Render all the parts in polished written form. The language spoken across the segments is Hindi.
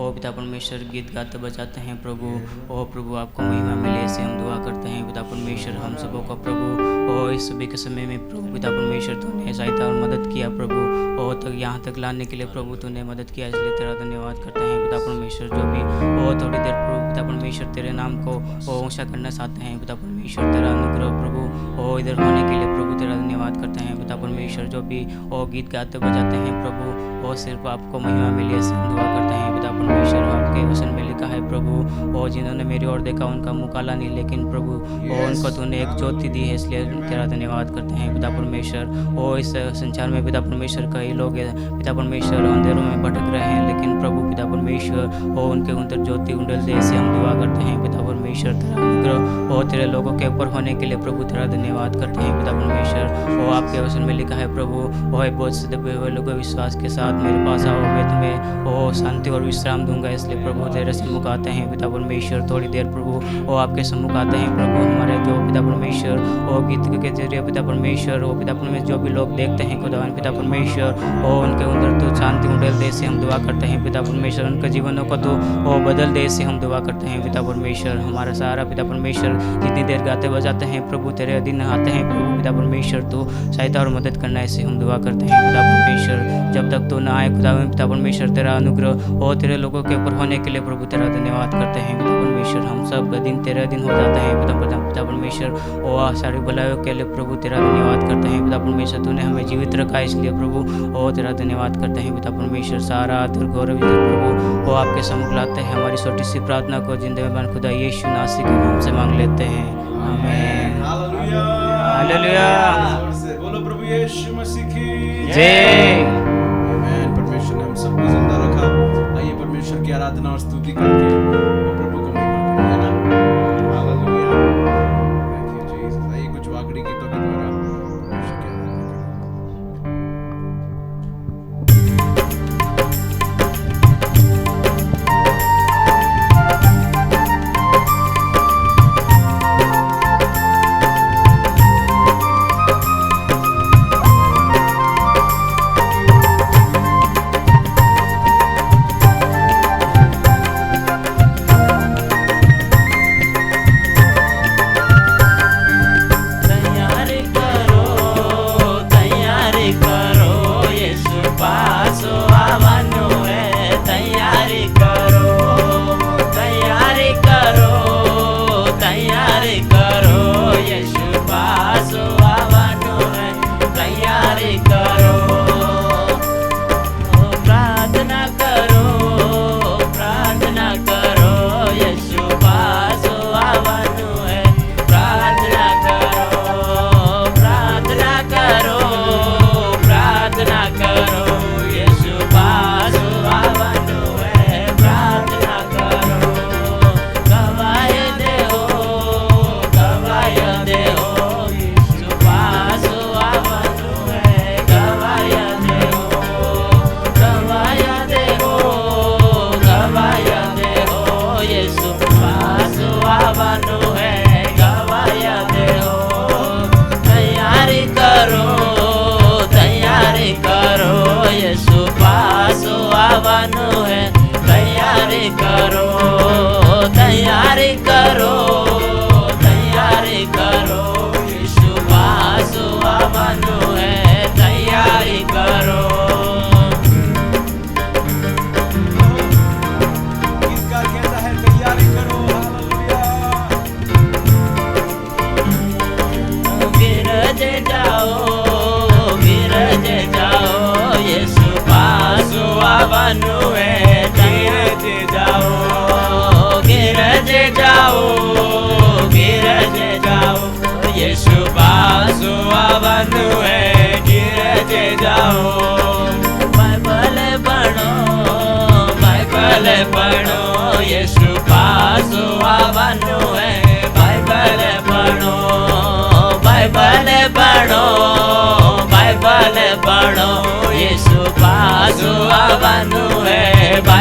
पिता परमेश्वर गीत गाते बजाते हैं प्रभु। ओ प्रभु आपको महिमा मिले ऐसे हम दुआ करते हैं पिता परमेश्वर हम सबों का प्रभु। ओ इस सभी के समय में प्रभु पिता परमेश्वर तूने सहायता और मदद किया प्रभु। ओ तक यहाँ तक लाने के लिए प्रभु तूने मदद किया, इसलिए तेरा धन्यवाद करते हैं पिता परमेश्वर। जो भी ओ थोड़ी देर प्रभु पिता परमेश्वर तेरे नाम को ऊँचा करना चाहते हैं पिता परमेश्वर, तेरा अनुग्रह प्रभु ओ इधर होने के लिए प्रभु तेरा धन्यवाद करते हैं पिता परमेश्वर। जो भी ओ गीत गाते बजाते हैं प्रभु वो सिर्फ आपको महिमा मिले ऐसे हम दुआ करते हैं पिता परमेश्वर। आपके वचन में लिखा है प्रभु ओ जिन्होंने मेरी ओर देखा उनका मुँह काला नहीं, लेकिन प्रभु ओ उनको तूने एक ज्योति दी है, इसलिए तेरा धन्यवाद करते हैं पिता परमेश्वर। ओ इस संसार में पिता परमेश्वर कई लोग पिता परमेश्वर अंधेरों में भटक रहे हैं, लेकिन प्रभु पिता परमेश्वर ओ उनके अंदर ज्योति उंडल दे ऐसे हम दुआ करते हैं पिता परमेश्वर। तेरा अनुग्रह ओ तेरे लोगों के ऊपर होने के लिए प्रभु तेरा धन्यवाद करते हैं पिता परमेश्वर। ओ आपके वचन में लिखा है प्रभु ओ बहुत से दबे हुए लोगों विश्वास के साथ मेरे पास आओ, मैं तुम्हें ओ शांति और विश्राम दूंगा। इसलिए प्रभु तेरे सम्मुख आते हैं पिता परमेश्वर। थोड़ी देर प्रभु ओ आपके सम्मुख आते हैं प्रभु। हमारे जो पिता परमेश्वर ओ गीत के जरिए पिता परमेश्वर ओ पिता परमेश्वर जो भी लोग देखते हैं खुदावन पिता परमेश्वर ओ उनके अंदर तो शांति उड़ेल दे से हम दुआ करते हैं पिता परमेश्वर। उनके जीवनों को तो ओ बदल दे से हम दुआ करते हैं पिता परमेश्वर। हमारा सहारा पिता परमेश्वर जितनी देर गाते बजाते हैं प्रभु तेरे अधीन आते हैं प्रभु पिता परमेश्वर। तो सहायता और मदद करना ऐसे हम दुआ करते हैं पिता परमेश्वर। जब तक तो ना आए खुदा पिता परमेश्वर तेरा अनुग्रह और तेरे लोगों के ऊपर होने के लिए प्रभु तेरा धन्यवाद करते हैं पिता परमेश्वर। हम सब दिन तेरे दिन हो जाते हैं पिता परमेश्वर। और सारी भलाइयों के लिए प्रभु तेरा धन्यवाद करते हैं पिता परमेश्वर। तूने हमें जीवित रखा इसलिए प्रभु और तेरा धन्यवाद करते हैं पिता परमेश्वर। सारा आदर गौरव प्रभु वो आपके सम्मुख लाते हैं। हमारी छोटी सी प्रार्थना को जिंदगी खुदा यीशु नासी के नाम से मांग लेते हैं, आमीन। हालेलुया। बोलो प्रभु यीशु मसीह की जय। आमीन। परमेश्वर ने हम सबको जिंदा रखा। आइए परमेश्वर की आराधना और स्तुति करके प्रभु को महिमा करें, है ना। हालेलुया। Thank you Jesus. आइए कुछ वाकड़ी गीतों के द्वारा परमेश्वर की आराधना करें।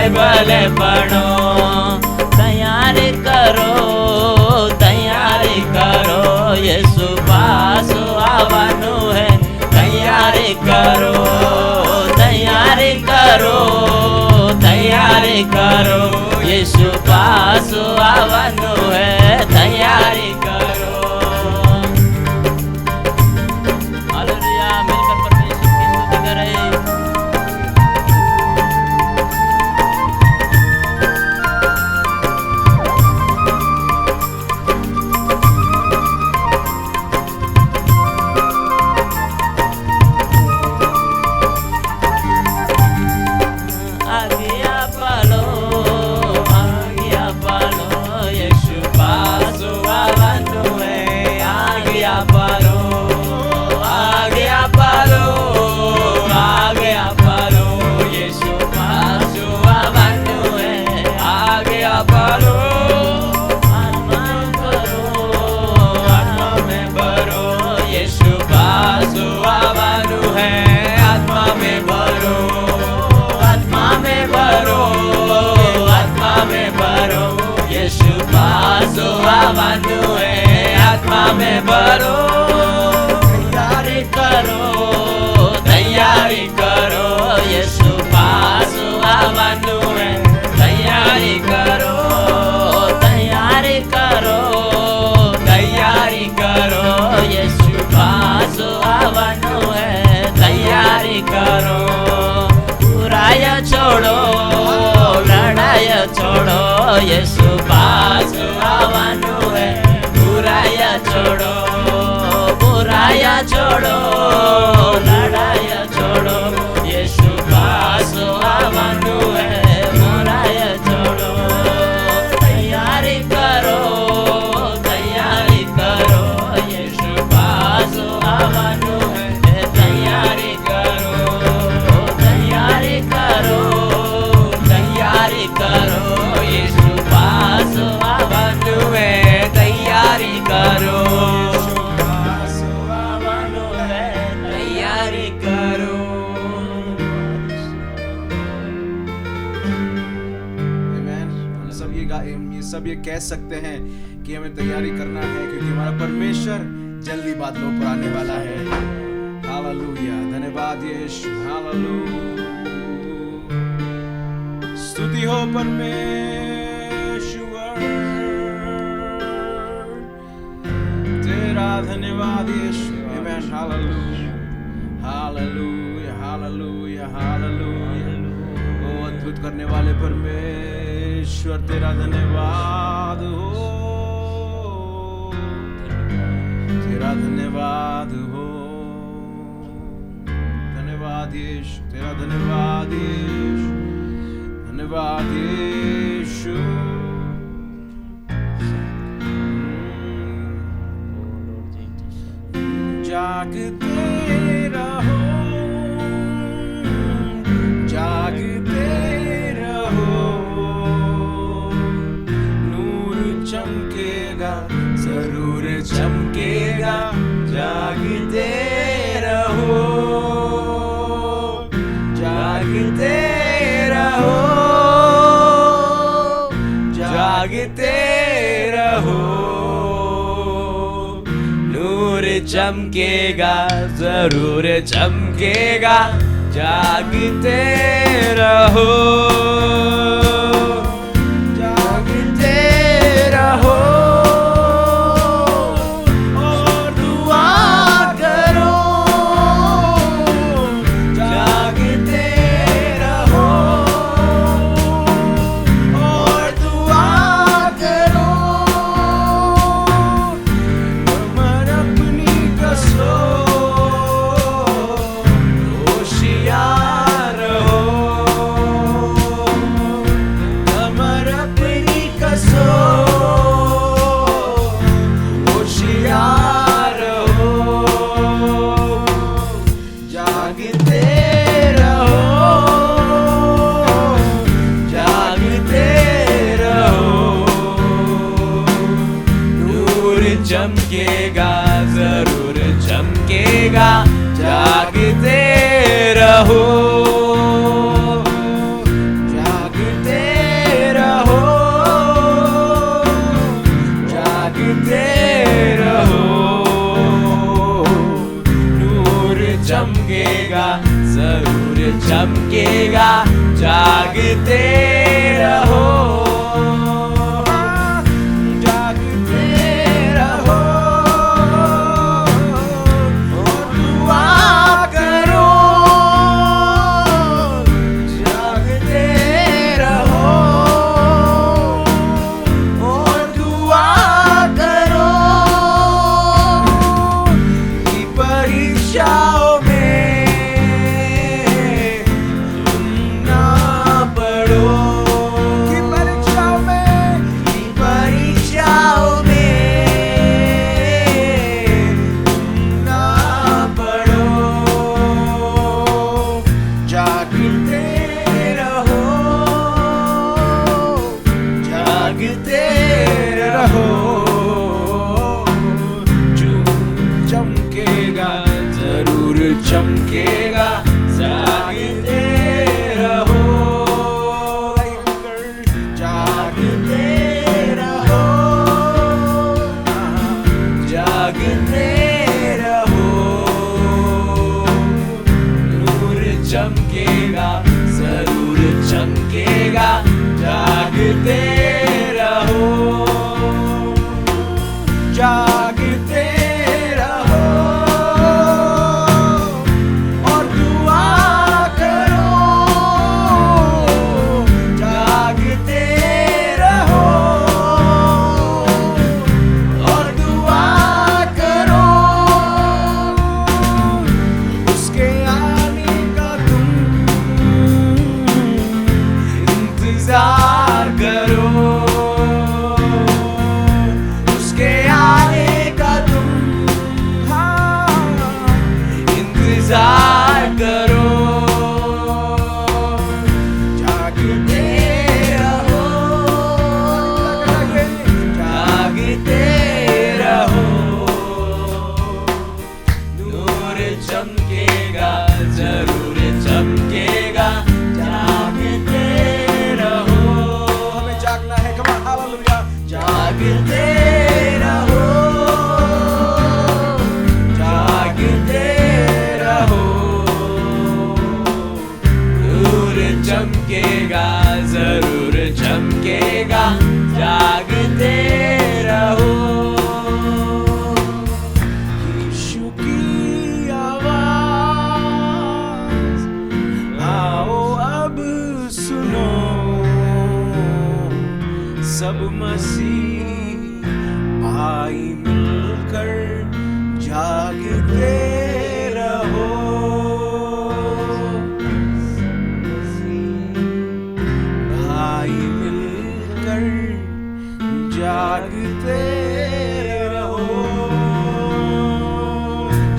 बाइबल पढ़ो, तैयारी करो, तैयारी करो, यीशु पास आवानो है, तैयारी करो, तैयारी करो, तैयारी करो, यीशु पास आवानो है, तैयारी करो। हालेलुया, मिलकर परमेश्वर की स्तुति करें। आत्मा में भरो, तैयारी करो, तैयारी करो, यीशु पास आवानो है, तैयारी करो, तैयारी करो, तैयारी करो, यीशु पास आवानो है, तैयारी करो। बुराया छोड़ो, लड़ाई छोड़ो, यीशु पास आवानो है, बुराया छोड़ो, बुराया छोड़ो, लड़ाई छोड़ो, यीशु पास आवानो है, बुराया छोड़ो। तैयारी करो, तैयारी करो, यीशु पास आवानो है, तैयारी करो, तैयारी करो, तैयारी करो, यीशु पास आवानो है, तैयारी करो, तैयारी करो। आमीन। हम सब ये कह सकते हैं कि हमें तैयारी करना है, क्योंकि हमारा परमेश्वर जल्दी बादलों पर आने वाला है। हालेलुया, धन्यवाद यीशु, हालेलुया, स्तुति हो परमेश्वर, तेरा धन्यवाद यीशु। आमीन, हालेलुया, हालेलुया, हालेलुया, हालेलुया। ओ अद्भुत करने वाले परमेश्वर, तेरा धन्यवाद हो, तेरा धन्यवाद हो, धन्यवाद यीशु, तेरा धन्यवाद यीशु, धन्यवाद यीशु। जागते रहो, जागते रहो, नूर चमकेगा, जरूर चमकेगा, जागते रहो, जागते रहो, जागते रहो, नूर चमकेगा, जरूर चमकेगा, जागते रहो, जागते रहो, और दुआ करो, जागते रहो, और दुआ करो, कमर अपनी कसो, होशियार हो, चमकेगा, जरूर चमकेगा, जागते रहो, जागते रहो, और दुआ करो, जागते रहो, और दुआ करो, कि परीक्षाओं में तुम ना पड़ो, कि परीक्षाओं में तुम ना पड़ो, जागते रहो, जागते रहो, चमकेगा, जरूर चमकेगा, जागते रहो, जागते रहो, जागते रहो, नूर चमकेगा, जरूर चमकेगा, जागते रहो, जागते रहो, और दुआ करो, जागते रहो, और दुआ करो, उसके आने का तुम इंतजार करो, उसके आने का तुम इंतजार करो, जागते रहो, जागते रहो, नूर चमकेगा, जरूर चमकेगा, जागते रहो, हमें जागना है, कम ऑन हालेलुया, जागते रहो, जागते रहो, नूर चमकेगा, जरूर चमकेगा, जागते रहो, यीशु की आवाज आओ अब सुनो, सब मसीह भाई मिलकर जागते रहो, भाई मिलकर जागते रहो,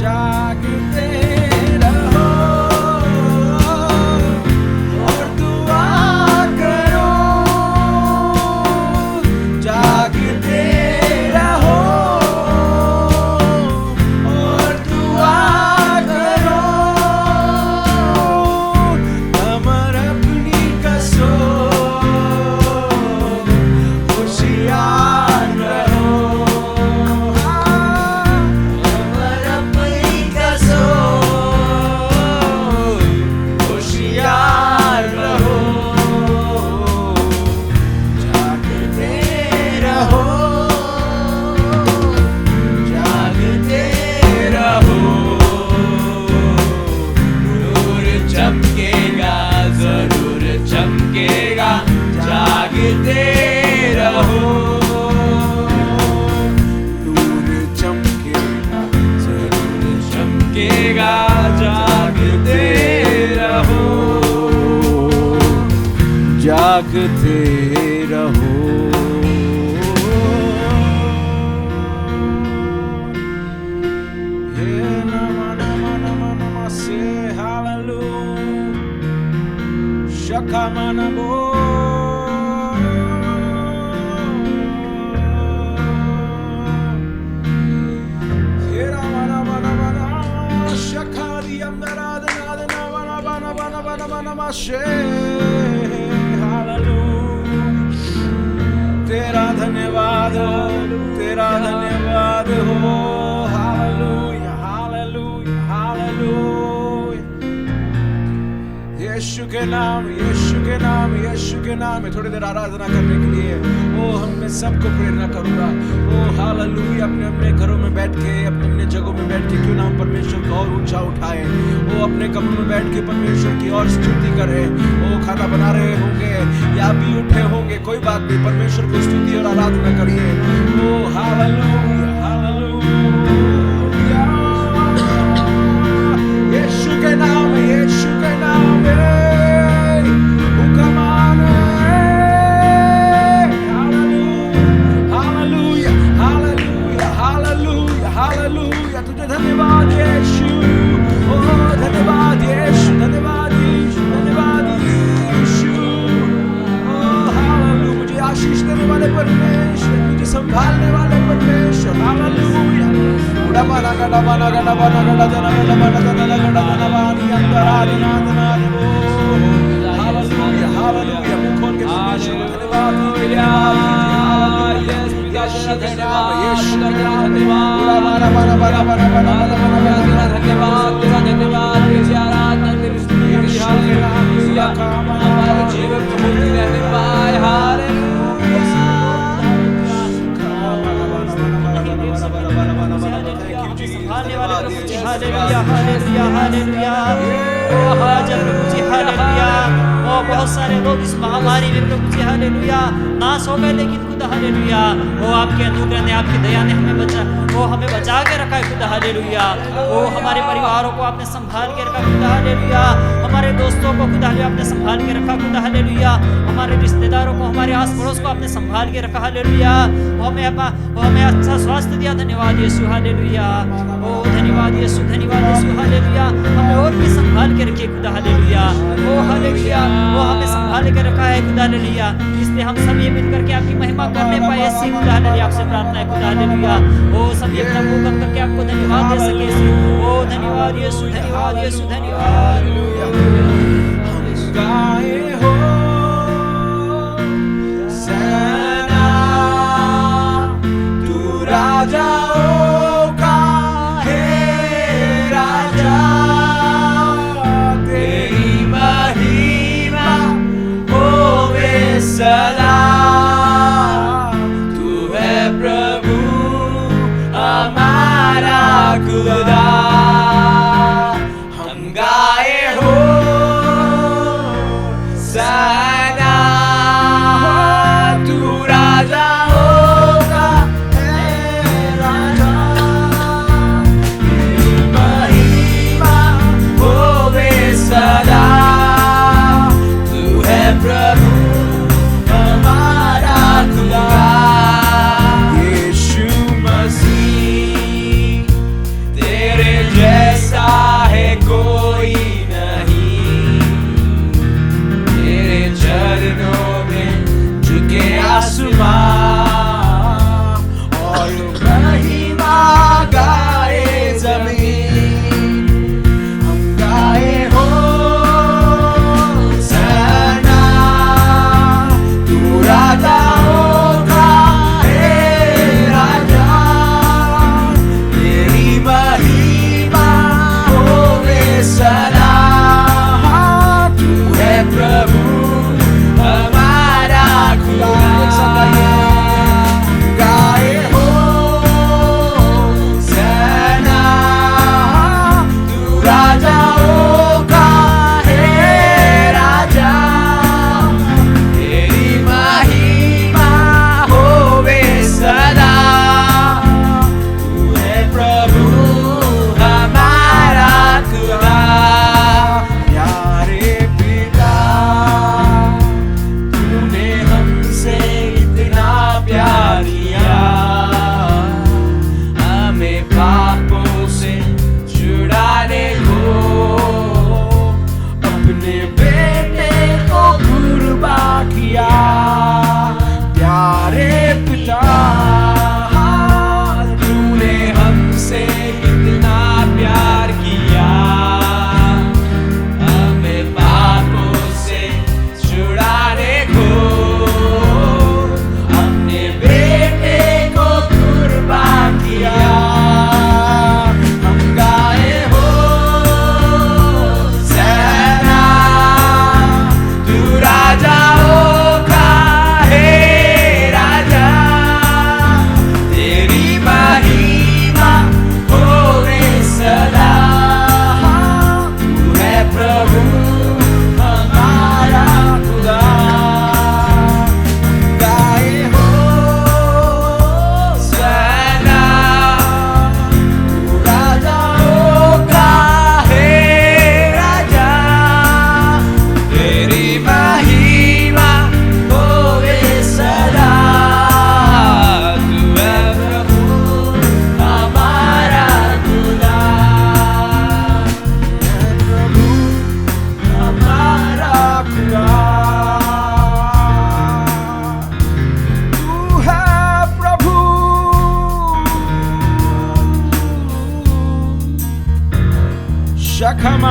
जागते रहो, और दुआ करो, जागते रहो, और दुआ करो, कमर अपनी कसो, होशियार रहो, कमर अपनी कसो, होशियार रहो, जागते रहो, जागते रहो, नूर चमकेगा, जरूर चमकेगा, जागते रहो, नूर चमकेगा, जरूर चमकेगा, जागते रहो, जागते रहो, हे नमा नमा नमा नमा से हालेलुया, शकामानबो, हे रमा नमा नमा नमा शकारि अमराधना बना बना बना बना बना माशे, हालेलुया, तेरा धन्यवाद हो, तेरा धन्यवाद हो, हालेलुया, हालेलुया, हालेलुया, यीशु के नाम, यीशु के नाम, यीशु के नाम में थोड़ी देर आराधना करने के लिए ओ हम में सबको प्रेरणा करूंगा। ओ हालेलुया, अपने अपने घरों में बैठ के, अपने अपने जगहों में बैठ के क्यों ना हम परमेश्वर को और ऊंचा उठाए। वो अपने कमरों में बैठ के परमेश्वर की और स्तुति करे। वो खाना बना रहे होंगे या भी उठे होंगे, कोई बात नहीं, परमेश्वर को स्तुति और आराधना करिए। ओ हालेलुया, हालेलुया, यीशु के नाम, यीशु के नाम हालेलुया, तुझे धन्यवाद यीशु, ओ धन्यवाद यीशु, धन्यवाद यीशु, धन्यवाद यीशु, ओ हालेलुया, मुझे आशीष देने वाले परमेश्वर, मुझे संभालने वाले परमेश्वर, हालेलुया। उड़ा माना गड़ा माना गड़ा माना गड़ा जना गड़ा माना जना गड़ा जना वानी अंतराल नादना ओ हालेलुया, हालेलुया, मुख खोल के परमेश्वर को धन्यवाद कीजिए, यीशु के नाम, यीशु के नाम, उड़ा माना माना माना माना माना माना धन्यवाद, तेरा धन्यवाद, तेरी आराधना, तेरी स्तुति, हालेलुया, हमारे जीवन में मुक्ति रहने पाए, हालेलुया। हालेलुया, हालेलुया, हालेलुया, ओ राजा प्रभु जी, हालेलुया। ओ बहुत सारे लोग इस महामारी में प्रभु जी हालेलुया नाश हो गए, लेकिन खुदा हालेलुया वो आपके अनुग्रह ने, आपकी दया ने हमें बचा के रखा है खुदा हालेलुया। वो हमारे परिवारों को आपने संभाल के रखा खुदा हालेलुया, हमारे दोस्तों को खुदा हालेलुया आपने संभाल के रखा खुदा हालेलुया, हमारे रिश्तेदारों को, हमारे आस पड़ोस को आपने संभाल के रखा हालेलुया। हमें अच्छा स्वास्थ्य दिया, धन्यवाद यीशु हालेलुया। ओ धन्यवाद यीशु, धन्यवाद यीशु हालेलुया। हमें और भी संभाल के रखिए खुदा हालेलुया। ओ हालेलुया, वो हमें संभाल के रखा है खुदा हालेलुया, इसलिए हम सब ये मिलकर के आपकी महिमा करने पाए, ऐसी खुदा हालेलुया आपसे प्रार्थना है खुदा हालेलुया। ओ सब ये अपना मुंह बंद करके आपको धन्यवाद दे सके। ओ धन्यवाद यीशु, धन्यवाद यीशु, धन्यवाद। हम गाए हो सेना, तू राजाओं का है राजा, तेरी महिमा होवे सदा, तू है प्रभु हमारा खुदा। हम गाए हो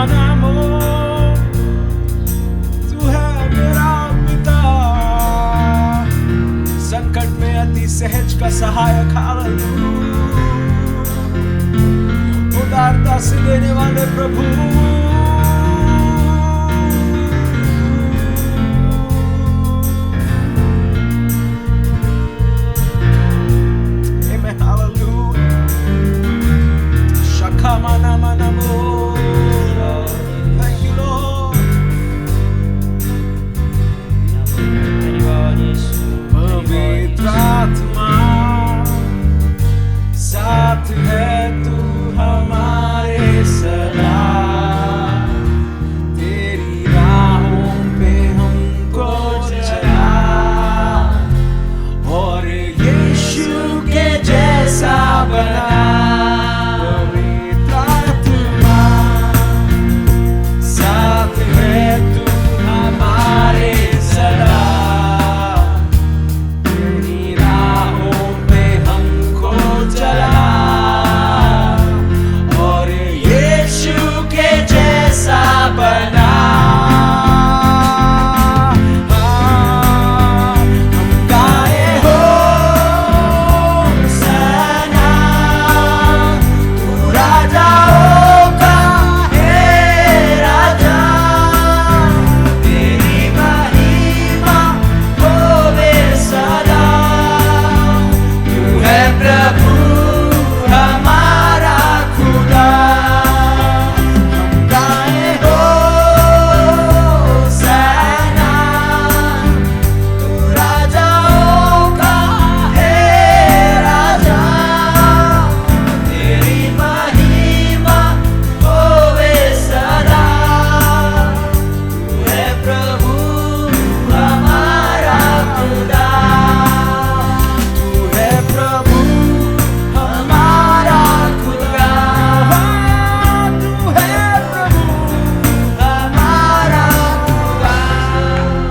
नामो, तू है मेरा पिता, संकट में अति सहज का सहायक। उदारता से देने वाले प्रभु, Amen, hallelujah. Shakamana manamo, thank you Lord. धन्यवाद यीशु, पवित्र आत्मा साथ है तू हमारे सदा, तेरी राहों पे हमको चला, और यीशु के जैसा बना। पवित्र आत्मा साथ है तू हमारे सदा, तेरी राहों पे हमको चला, और यीशु के जैसा बना। हम गाए होशाना, तू राजाओं का है राजा, तेरी महिमा होवे सदा। तू है प्रभु हमारा खुदा, हम गाए होशाना, तू राजाओं का है राजा, तेरी महिमा होवे सदा। तू है प्रभु हमारा खुदा, तू है प्रभु हमारा खुदा, तू है प्रभु हमारा खुदा।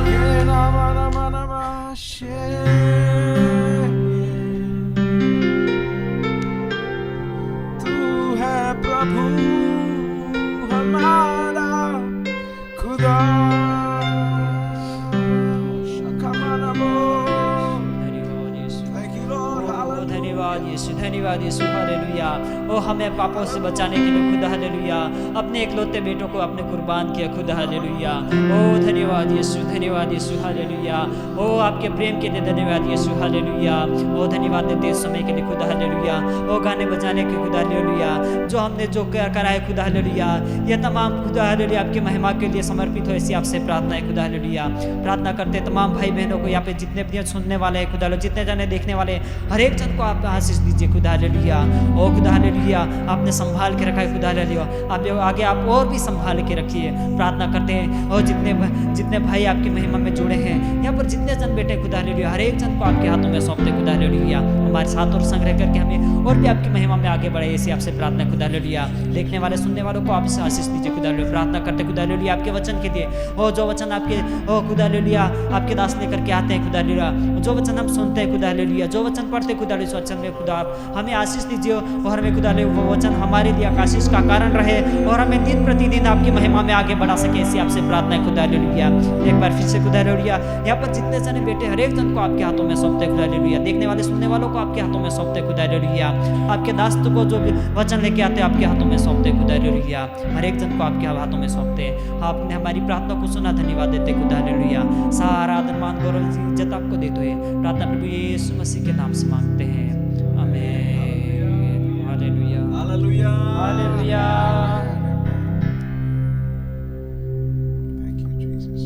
ये नामा नामा नामा शे, तू है प्रभु हमारा खुदा। शकामानामो, धन्यवाद यीशु, thank you Lord, hallelujah. धन्यवाद यीशु, धन्यवाद यीशु, हालेलुया। ओ हमें पापों से बचाने के लिए खुदा हालेलुया अपने इकलौते बेटों को अपने कुर्बान किया, खुदा हालेलुया। ओ धन्यवाद यीशु, धन्यवाद यीशु, हालेलुया। ओ आपके प्रेम के लिए धन्यवाद यीशु, हालेलुया। ओ धन्यवाद देते इस समय के लिए खुदा हालेलुया। ओ गाने बजाने के खुदा हालेलुया, जो हमने जो करा है खुदा हालेलुया, ये तमाम खुदा हालेलुया आपकी महिमा के लिए समर्पित हो, ऐसी आपसे प्रार्थना है खुदा हालेलुया। प्रार्थना करते तमाम भाई बहनों को यहाँ पे जितने भी सुनने वाले हैं खुदा हालेलुया, जितने जाने देखने वाले हर एक जन को आप आशीष दीजिए खुदा हालेलुया। ओ खुदा हालेलुया आपने संभाल के रखा है खुदा हालेलुया, आप आगे आप और भी संभाल के रखिए। प्रार्थना करते हैं और जितने भाई आपकी महिमा में जुड़े हैं यहाँ पर, जितने जन बैठे खुदा हालेलुया, हर एक जन को आपके हाथों में सौंपते खुदा हालेलुया। हमारे साथ और संग्रह करके हमें और भी आपकी महिमा में आगे बढ़े, ऐसी आपसे प्रार्थना खुदा हालेलुया। देखने वाले सुनने वालों को आप इसे आशीष दीजिए खुदा हालेलुया। प्रार्थना करते खुदा हालेलुया आपके वचन के लिए, और जो वचन आपके खुदा हालेलुया आपके दास लेकर के आते हैं खुदा हालेलुया, जो वचन हम सुनते हैं खुदा हालेलुया, जो वचन पढ़ते खुदा हालेलुया, वचन में खुदा आप हमें आशीष दीजिए, और हमें खुदा हालेलुया वो वचन हमारे लिए आशीष का कारण रहे, और हमें दिन प्रतिदिन आपकी महिमा में आगे बढ़ा सके, ऐसी आपसे प्रार्थना है खुदा हालेलुया। एक बार फिर से खुदा हालेलुया यहाँ पर जितने जने बेटे हर एक जन को आपके हाथों में सौंपते खुदा हालेलुया, देखने वाले सुनने वालों को आपके हाथों में सौंपते खुदा हालेलुया, आपके दास को जो भी वचन लेके आते हैं आपके हाथों में सौंपते खुदा हालेलुया, हर एक जन को आपके हाथों में सौंपते। आपने हमारी प्रार्थना को सुना, धन्यवाद देते खुदा हालेलुया। सारा आदर मान गौरव इज्जत आपको देते हुए प्रार्थना प्रभु यीशु मसीह के नाम से मांगते हैं, आमीन। Hallelujah, hallelujah, hallelujah. Thank you Jesus.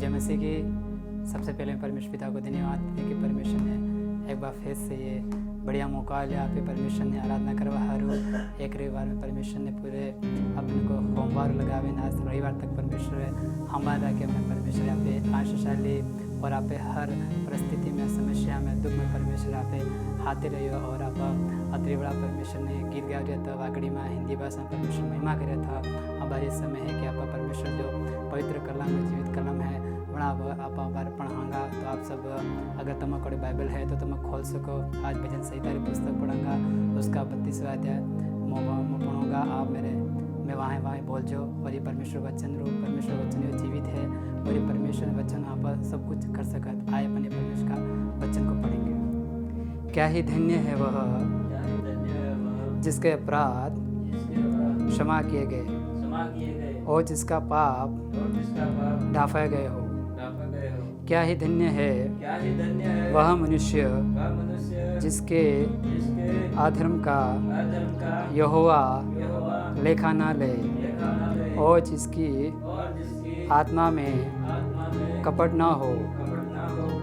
जय मसीह की। सबसे पहले परमेश्वर पिता को धन्यवाद दें कि परमेश्वर ने एक बार फिर से ये बढ़िया मौका लिया पे परमेश्वर ने आराधना करवा हर एक रविवार में परमेश्वर ने पूरे अपने को होमवार लगावे ना रविवार तक परमेश्वर हमारा के मैं परमेश्वर यहाँ पे आशीषशाली और आप हर परिस्थिति में समस्या में दुख में परमेश्वर आप हाथे रहे हो और आप अति बड़ा परमेश्वर ने गीत गा रहा था वागड़ी में हिंदी भाषा में परमेश्वर महिमा कर रहा था। हमारे समय है कि आप परमेश्वर जो पवित्र कलम है जीवित कलम है बड़ा आप बार पढ़ाऊँगा तो आप सब अगर तुम कोई बाइबल है तो तुम खोल सको। आज भजन संहिता की पुस्तक पढ़ूँगा उसका 32वां अध्याय मैं पढ़ूँगा। आप मैं वहाँ बोल जो और ये परमेश्वर वचन रूप परमेश्वर वचन जो जीवित है और ये परमेश्वर वचन आप सब कुछ कर सकत। आए अपने परमेश्वर का वचन को पढ़ेंगे। क्या ही धन्य है वह जिसके अपराध क्षमा किए गए और जिसका पाप ढांपे गए हो। क्या ही धन्य है वह मनुष्य जिसके अधर्म का यहोवा लेखा न ले और जिसकी आत्मा में कपट न हो।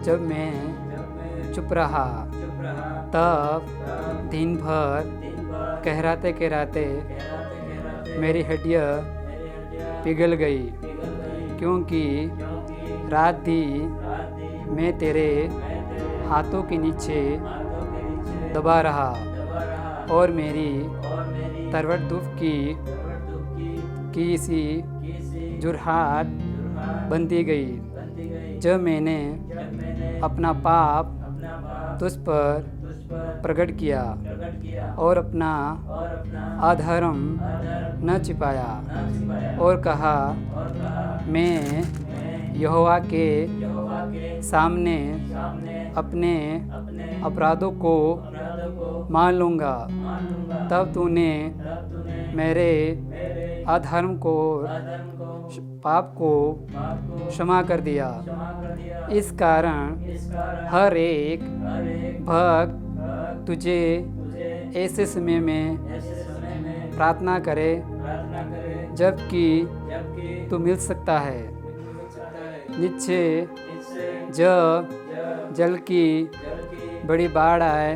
जब मैं चुप रहा तब दिन भर कहराते मेरी हड्डियाँ पिघल गई, क्योंकि रात दिन मैं तेरे हाथों के नीचे दबा रहा और मेरी तरवट दुख की सी जुर्हात बनती गई। जब मैंने अपना पाप तुझ पर प्रकट किया और अपना अधर्म न छिपाया और कहा मैं यहोवा के सामने अपने अपराधों को मान लूँगा। तब तूने मेरे अधर्म को पाप को क्षमा कर दिया। इस कारण हर एक भक्त तुझे ऐसे समय में प्रार्थना करे जबकि तू मिल सकता है। निश्चय जब जल की बड़ी बाढ़ आए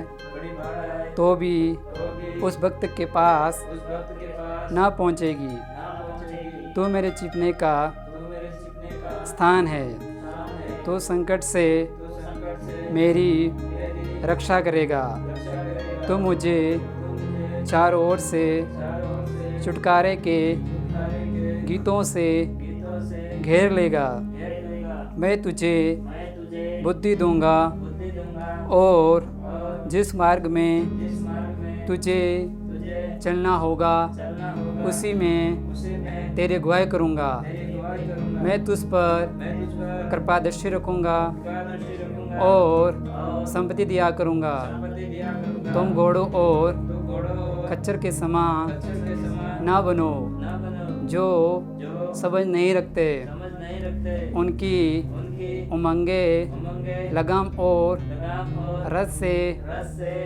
तो भी उस भक्त के पास ना पहुंचेगी। तो मेरे छिपने का स्थान है, तो संकट से मेरी रक्षा करेगा। तो मुझे चारों ओर से छुटकारे के गीतों से घेर लेगा। मैं तुझे बुद्धि दूंगा और जिस मार्ग में तुझे चलना होगा उसी में तेरे गवाही करूँगा। मैं तुझ पर कृपा दृष्टि रखूँगा और संपत्ति दिया करूँगा। तुम घोड़ों और खच्चर के समान ना बनो जो समझ नहीं रखते। उनकी उमंगे लगाम और रस से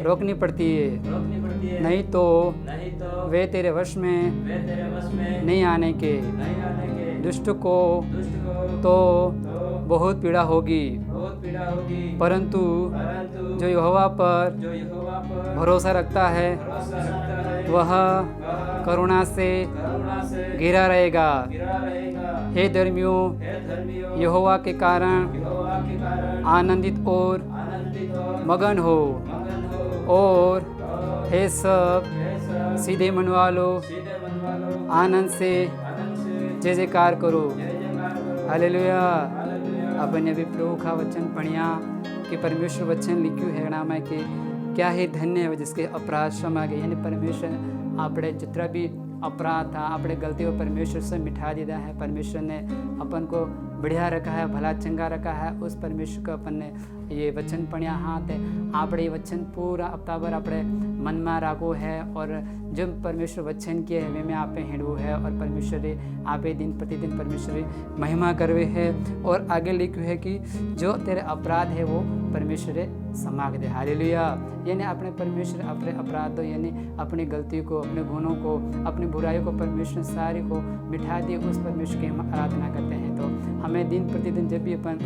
रोकनी पड़ती है, नहीं तो वे तेरे वश में नहीं आने के। दुष्ट को तो बहुत पीड़ा होगी, परंतु जो यहोवा पर भरोसा रखता है वह करुणा से घिरा रहेगा। हे धर्मियों, यहोवा के कारण आनंदित और मगन हो, और हे सब सीधे मन वालों आनंद से जय जयकार करो। हालेलुया। अपने भी प्रभु का वचन पढ़िया कि परमेश्वर वचन लिखियो है नाम है कि क्या ही धन्य है जिसके अपराध क्षमा गए। यानी परमेश्वर आपने जितना भी अपराध था आपने गलती को परमेश्वर से मिटा दिया है। परमेश्वर ने अपन को बढ़िया रखा है, भला चंगा रखा है। उस परमेश्वर को अपन ने ये वचन पढ़िया हाँ ते આપણે એ વચન પૂરા હપ્તાભર આપણે મનમાં રાખવું है और जब परमेश्वर वचन किए है वे में आपे हिड़વું है और परमेश्वर आपे दिन प्रतिदिन परमेश्वर महिमा करवे है और आगे लिखा है कि जो तेरे अपराध है वो परमेश्वर समाग दे। हालेलुया। यानी अपने परमेश्वर अपने अपराधों यानी अपनी गलती को अपने गुणों को अपनी बुराइयों को परमेश्वर सारी को मिटा दिए उस परमेश्वर की हम आराधना करते हैं। तो हमें दिन प्रतिदिन जब भी अपन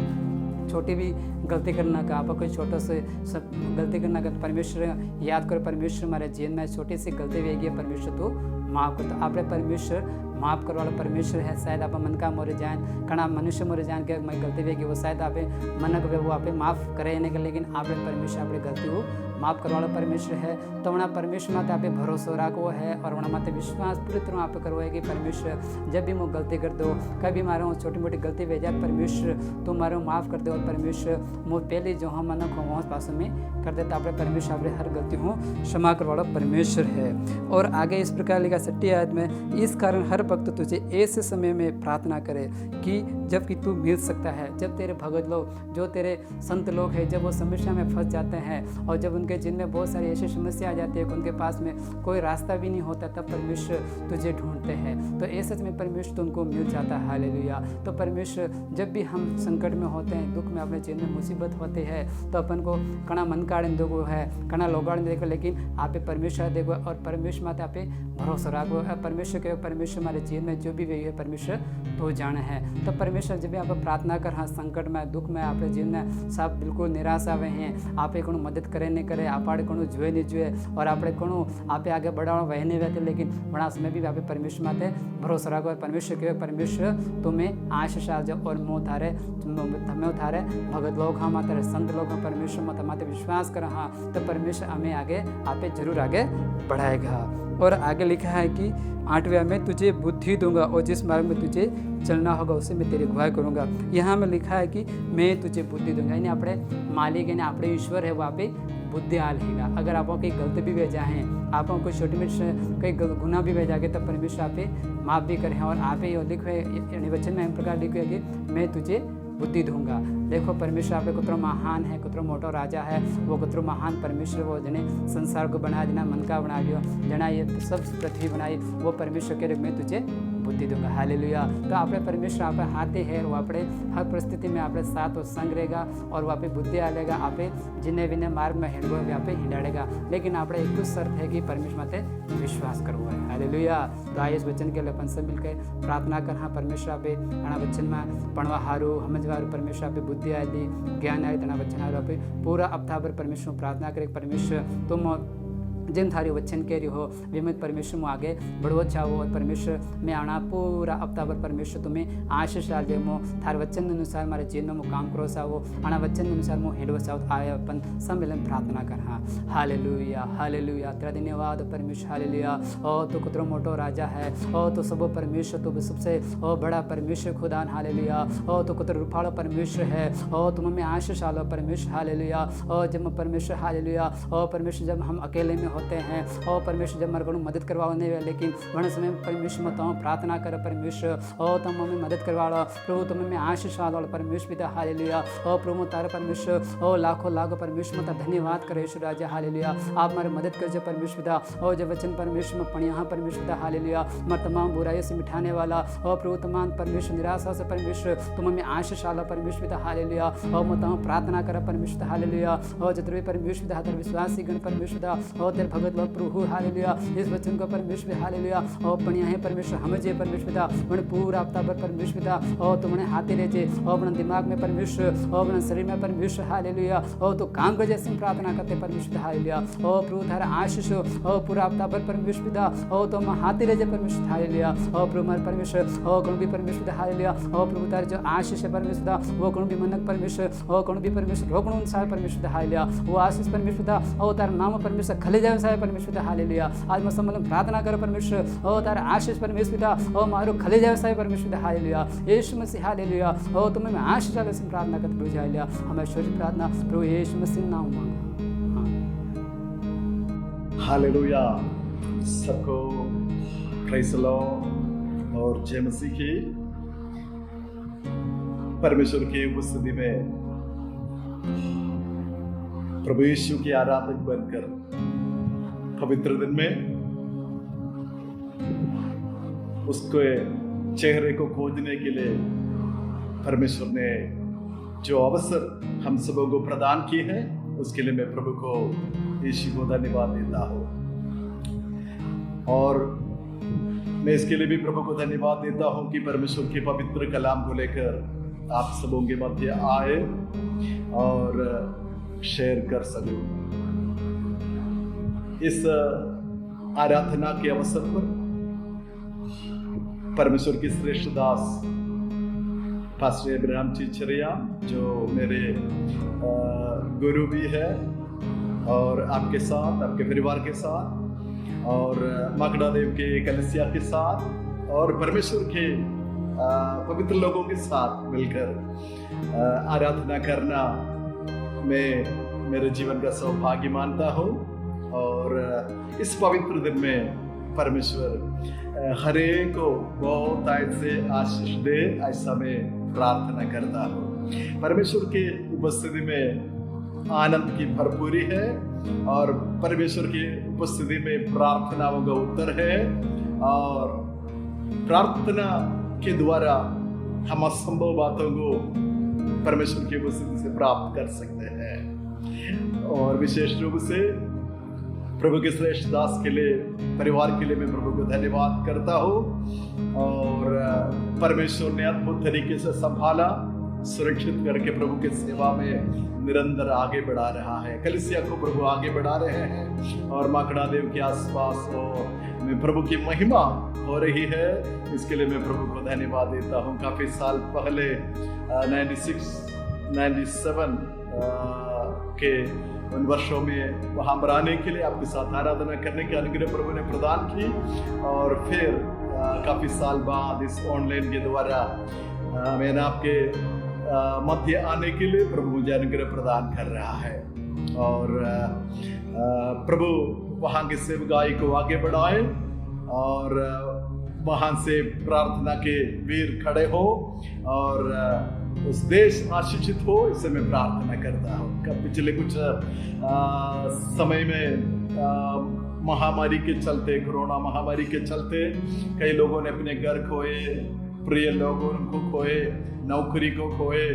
छोटी भी गलती करना का आप कोई छोटा से सब गलती करना का परमेश्वर याद करो परमेश्वर हमारे जीवन में छोटी सी गलती भी है परमेश्वर तो माफ़ कर। तो आपने परमेश्वर माफ़ करने वाला परमेश्वर है। शायद आप मन का मोरे जान घना मनुष्य मोरे जान के मैं गलती भी वो शायद आप मन को वो आप माफ़ करे नहीं कर लेकिन आपने परमेश्वर अपनी गलती वो माफ़ करने वाला परमेश्वर है। तो वहाँ परमेश्वर माते आप भरोसा रखो है और वहाँ माते विश्वास पूरी तरह आप करो है कि परमेश्वर जब भी मैं गलती कर दो कभी मारो छोटी मोटी गलती भेजा परमेश्वर तुम मारो माफ़ कर दो और परमेश्वर मुँह पहले जो हम मन को वहाँ पासों में कर देता अपने परमेश्वर अपने हर गलती हो क्षमा करने वाला परमेश्वर है। और आगे इस प्रकार लिखा 6 आयत में इस कारण हर वक्त तुझे ऐसे समय में प्रार्थना करे कि जबकि तू मिल सकता है। जब तेरे भगत लोग जो तेरे संत लोग हैं जब वो समस्या में फंस जाते हैं और जब उनके जिनमें बहुत सारी ऐसी समस्या आ जाती है कि उनके पास में कोई रास्ता भी नहीं होता तब परमेश्वर तुझे ढूंढते हैं। तो ऐसे में परमेश्वर तुमको मिल जाता है। हालेलुया। तो परमेश्वर जब भी हम संकट में होते हैं दुख में अपने जीवन में मुसीबत होती है तो अपन को कणा मन काढ़ देखो है कणा लोगाड़ देखो लेकिन आप परमेश्वर देखो और परमेश्वर माते आप भरोसा रखो। परमेश्वर के परमेश्वर हमारे जीवन में जो भी वे है परमेश्वर तो जाने है। तो परमेश्वर जब भी आप प्रार्थना कर हाँ संकट में दुख में आप जीवन में सब बिल्कुल निराश आवे हैं आप को मदद करे नहीं करे आप को जुए नहीं जुए और आप को आप आगे बढ़ावा वह नहीं रहते लेकिन बड़ा समय भी आप परमेश्वर माते भरोसा रखो। और परमेश्वर के परमेश्वर तुम्हें आशीष आ जाओ और मुँह थारे तुम्हें थारे भगत लोग हाँ माते संत लोग हाँ परमेश्वर मत माते विश्वास कर हाँ तो परमेश्वर हमें आगे आप जरूर आगे बढ़ाएगा। और आगे लिखा है कि 8वें में तुझे बुद्धि दूंगा और जिस मार्ग में तुझे चलना होगा उसे मैं तेरी अगुवाई करूंगा। यहाँ में लिखा है कि मैं तुझे बुद्धि दूंगा यानी अपने मालिक यानी अपने ईश्वर है वहाँ पे बुद्धि आ लेगा। अगर आप कहीं गलती भी भेजा है आप कोई छोटी मोटी कई गुनाह भी भेजा तब परमेश्वर आप माफ़ भी करें। और आप लिखे वचन में प्रकार लिखे कि मैं तुझे बुद्धि दूंगा। देखो परमेश्वर आप कुतरो महान है कुतरो मोटो राजा है वो कुतरो महान परमेश्वर वो जने संसार को बनाया जना मन का बना लियो जना ये सब पृथ्वी बनाई वो परमेश्वर के मैं तुझे बुद्धि दूंगा। हालेलुया। तो आप परमेश्वर आप हाथे है वो अपने हर परिस्थिति में आप साथ और संग रहेगा और वहाँ पे बुद्धि आ लेगा आप जिन्हें विन्हें मार्ग में हिंडो आप हिंडाड़ेगा लेकिन आप एक कुछ शर्त है कि परमेश्वर माते विश्वास करवा है। हालेलुया। तो आइए इस वचन के लिए अपन सब मिलकर प्रार्थना कर हाँ परमेश्वर आप घना वचन में पढ़वा हारू समझवारू परमेश्वर आप बुद्धि आदि ज्ञान आए तना वचन हारू आप पूरा हफ्ता भर परमेश्वर प्रार्थना करे परमेश्वर तुम जिन थारी वचन कह रही हो विमत परमेश्वर में आगे बढ़ो चाहो और परमेश्वर में आना पूरा हफ्ता भर परमेश्वर तुम्हें आशीष डाल दे मो थार वचन अनुसार हमारे जीवन में काम करो चाहो आना वचन अनुसार मो हेडो चाहो आए अपन सम्मेलन प्रार्थना कर हाँ। Hallelujah hallelujah. तेरा धन्यवाद परमेश्वर। हालेलुया। ओ तो कुतरो मोटो राजा है ओ तो सब परमेश्वर तो सबसे ओ बड़ा परमेश्वर खुदा। हालेलुया। ओ तो कुतरो रूपालो परमेश्वर है ओ तुम में आशीष आलो परमेश्वर। हालेलुया। ओ जब परमेश्वर हालेलुया ओ परमेश्वर जब हम अकेले में होते हैं और परमेश्वर जब मर मदद करवाओ नहीं लेकिन वह समय परमेश्वर मत प्रार्थना कर परमेश्वर और तुम मम्मी मदद करवा लो प्रभु तुम में आशीष वालो परमेश्वर पिता। हालेलुया। और प्रभु तारे परमेश्वर और लाखों लाखों परमेश्वर मत धन्यवाद करे ईश्वर राजा। हालेलुया। आप हमारे मदद कर जो परमेश्वर पिता और जब वचन परमेश्वर में पढ़िया परमेश्वर पिता। हालेलुया। मर तमाम बुराइयों से मिठाने वाला और प्रभु तमाम परमेश्वर निराशा से परमेश्वर तुम में आशीष वाला परमेश्वर पिता। हालेलुया। और मत प्रार्थना कर परमेश्वर। हालेलुया। और जितने भी परमेश्वर पिता तेरे विश्वासी गण परमेश्वर पिता और तेरे भगत लोग प्रभु। हालेलुया। इस वचन को परमेश्वर हालेलुया और पढ़िया है परमेश्वर हमें जे परमेश्वर पिता मैंने पूरा हफ्ता भर परमेश्वर पिता और तुमने हाथी रहे जे और अपने दिमाग में परमेश्वर और अपने शरीर में परमेश्वर। हालेलुया। और तो काम कर जैसे प्रार्थना करते परमेश्वर। हालेलुया। और प्रभु थारा आशीष और पूरा हफ्ता भर परमेश्वर पिता और तुम हाथी रहे जे परमेश्वर। हालेलुया। और प्रभु हमारे परमेश्वर और कौन भी परमेश्वर। हालेलुया। और प्रभु तारे जो आशीष है परमेश्वर वो कौन भी मनक परमेश्वर और कौन भी परमेश्वर रोकण अनुसार परमेश्वर। हालेलुया। वो आशीष परमेश्वर और तारा नाम परमेश्वर खले जाए सारे परमेश्वर। हालेलुया। आज मैं सम्मेलन प्रार्थना करो परमेश्वर और तारा आशीष परमेश्वर पिता और मारो खले जाए सारे परमेश्वर। हालेलुया। यीशु मसीह। हालेलुया। और तुम्हें मैं आशीष वाले से प्रार्थना करते प्रभु। हालेलुया। हमें छोटी प्रार्थना प्रभु यीशु मसीह नाम मांगा। हालेलुया। सबको प्रेज़ द लॉर्ड और जय मसीह की। परमेश्वर की उपस्थिति में प्रभु यीशु के आराधक बनकर पवित्र दिन में उसके चेहरे को खोजने के लिए परमेश्वर ने जो अवसर हम सबों को प्रदान किए हैं, उसके लिए मैं प्रभु को यीशु को धन्यवाद देता हूँ। और मैं इसके लिए भी प्रभु को धन्यवाद देता हूँ कि परमेश्वर के पवित्र कलाम को लेकर आप सबों के मध्य आए और शेयर कर सकूं। इस आराधना के अवसर पर परमेश्वर की श्रेष्ठ दास पास्टर अब्राहम चिचरिया, जो मेरे गुरु भी है, और आपके साथ, आपके परिवार के साथ, और माकड़ा देव के कलिसिया के साथ, और परमेश्वर के पवित्र लोगों के साथ मिलकर आराधना करना मैं मेरे जीवन का सौभाग्य मानता हूँ। और इस पवित्र दिन में परमेश्वर हर एक को बहुत ऐसे आशीष दे, ऐसा मैं प्रार्थना करता हूँ। परमेश्वर के उपस्थिति में आनंद की भरपूरी है और परमेश्वर की उपस्थिति में प्रार्थनाओं का उत्तर है, और प्रार्थना के द्वारा हम असंभव बातों को परमेश्वर की उपस्थिति से प्राप्त कर सकते हैं। और विशेष रूप से प्रभु के श्रेष्ठ दास के लिए, परिवार के लिए मैं प्रभु को धन्यवाद करता हूँ। और परमेश्वर ने अद्भुत तरीके से संभाला, सुरक्षित करके प्रभु के सेवा में निरंतर आगे बढ़ा रहा है। कलिसिया को प्रभु आगे बढ़ा रहे हैं और माकड़ा देव के आसपास में प्रभु की महिमा हो रही है। इसके लिए मैं प्रभु को धन्यवाद देता हूँ। काफी साल पहले 97 के उन वर्षों में वहां पर आने के लिए, आपके साथ आराधना करने की अनुग्रह प्रभु ने प्रदान की, और फिर काफी साल बाद इस ऑनलाइन के द्वारा मैंने आपके मध्य आने के लिए प्रभु मुझे अनुग्रह प्रदान कर रहा है। और प्रभु वहां की सेवकाई को आगे बढ़ाए और वहां से प्रार्थना के वीर खड़े हो और उस देश आशीषित हो, इससे मैं प्रार्थना करता हूँ। पिछले कुछ समय में महामारी के चलते, कोरोना महामारी के चलते कई लोगों ने अपने घर खोए, प्रिय लोगों को खोए, नौकरी को खोए,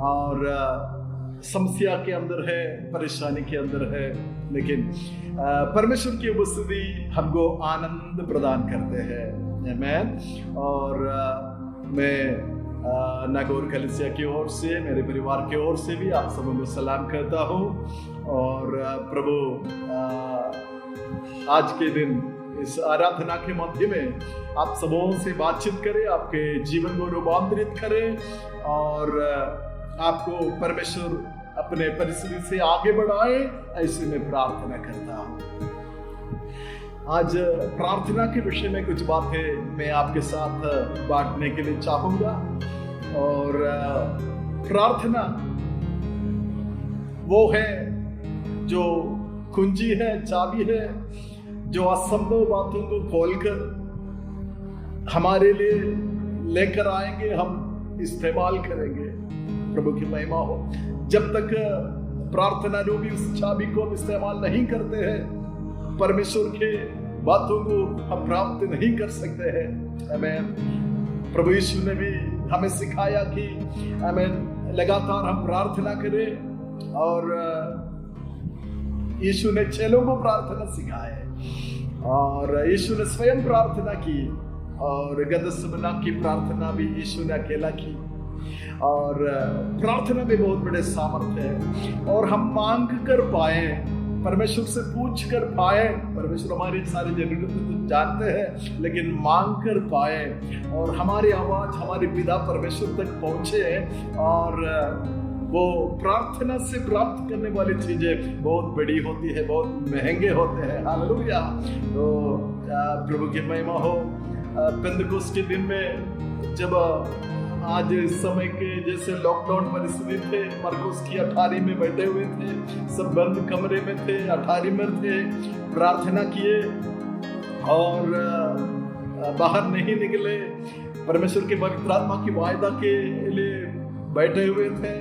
और समस्या के अंदर है, परेशानी के अंदर है। लेकिन परमेश्वर की उपस्थिति हमको आनंद प्रदान करते हैं। आमीन। और मैं नागौर कलिसिया की ओर से, मेरे परिवार की ओर से भी आप सबों को सलाम करता हूँ। और प्रभु आज के दिन इस आराधना के मध्य में आप सबों से बातचीत करे, आपके जीवन को रूपांतरित करे, और आपको परमेश्वर अपने परिस्थिति से आगे बढ़ाए, ऐसे में प्रार्थना करता हूँ। आज प्रार्थना के विषय में कुछ बातें मैं आपके साथ बांटने के लिए चाहूंगा। और प्रार्थना वो है जो कुंजी है, चाबी है, जो असंभव बातों को खोलकर हमारे लिए लेकर आएंगे, हम इस्तेमाल करेंगे। प्रभु की महिमा हो। जब तक प्रार्थना रूपी उस चाबी को हम इस्तेमाल नहीं करते हैं, परमेश्वर के बातों को हम प्राप्त नहीं कर सकते हैं। आमीन। प्रभु यीशु ने भी हमें सिखाया कि आमीन, लगातार हम प्रार्थना करें, और यीशु ने चेलों को प्रार्थना सिखाए, और यीशु ने स्वयं प्रार्थना की, और गदसमना की प्रार्थना भी यीशु ने अकेला की। और प्रार्थना में बहुत बड़े सामर्थ्य है, और हम मांग कर पाए, परमेश्वर से पूछ कर पाए। परमेश्वर हमारी सारी जरूरतें तो जानते हैं, लेकिन मांग कर पाए और हमारी आवाज हमारे पिता परमेश्वर तक पहुंचे, और वो प्रार्थना से प्राप्त करने वाली चीजें बहुत बड़ी होती है, बहुत महंगे होते हैं। हालेलुया। तो प्रभु की महिमा हो। पेंतकोस्त के दिन में जब आज इस समय के जैसे लॉकडाउन परिस्थिति थे, मरकुस की 18 में बैठे हुए थे, सब बंद कमरे में थे, 18 में थे, प्रार्थना किए और बाहर नहीं निकले, परमेश्वर के पवित्र आत्मा की वायदा के लिए बैठे हुए थे।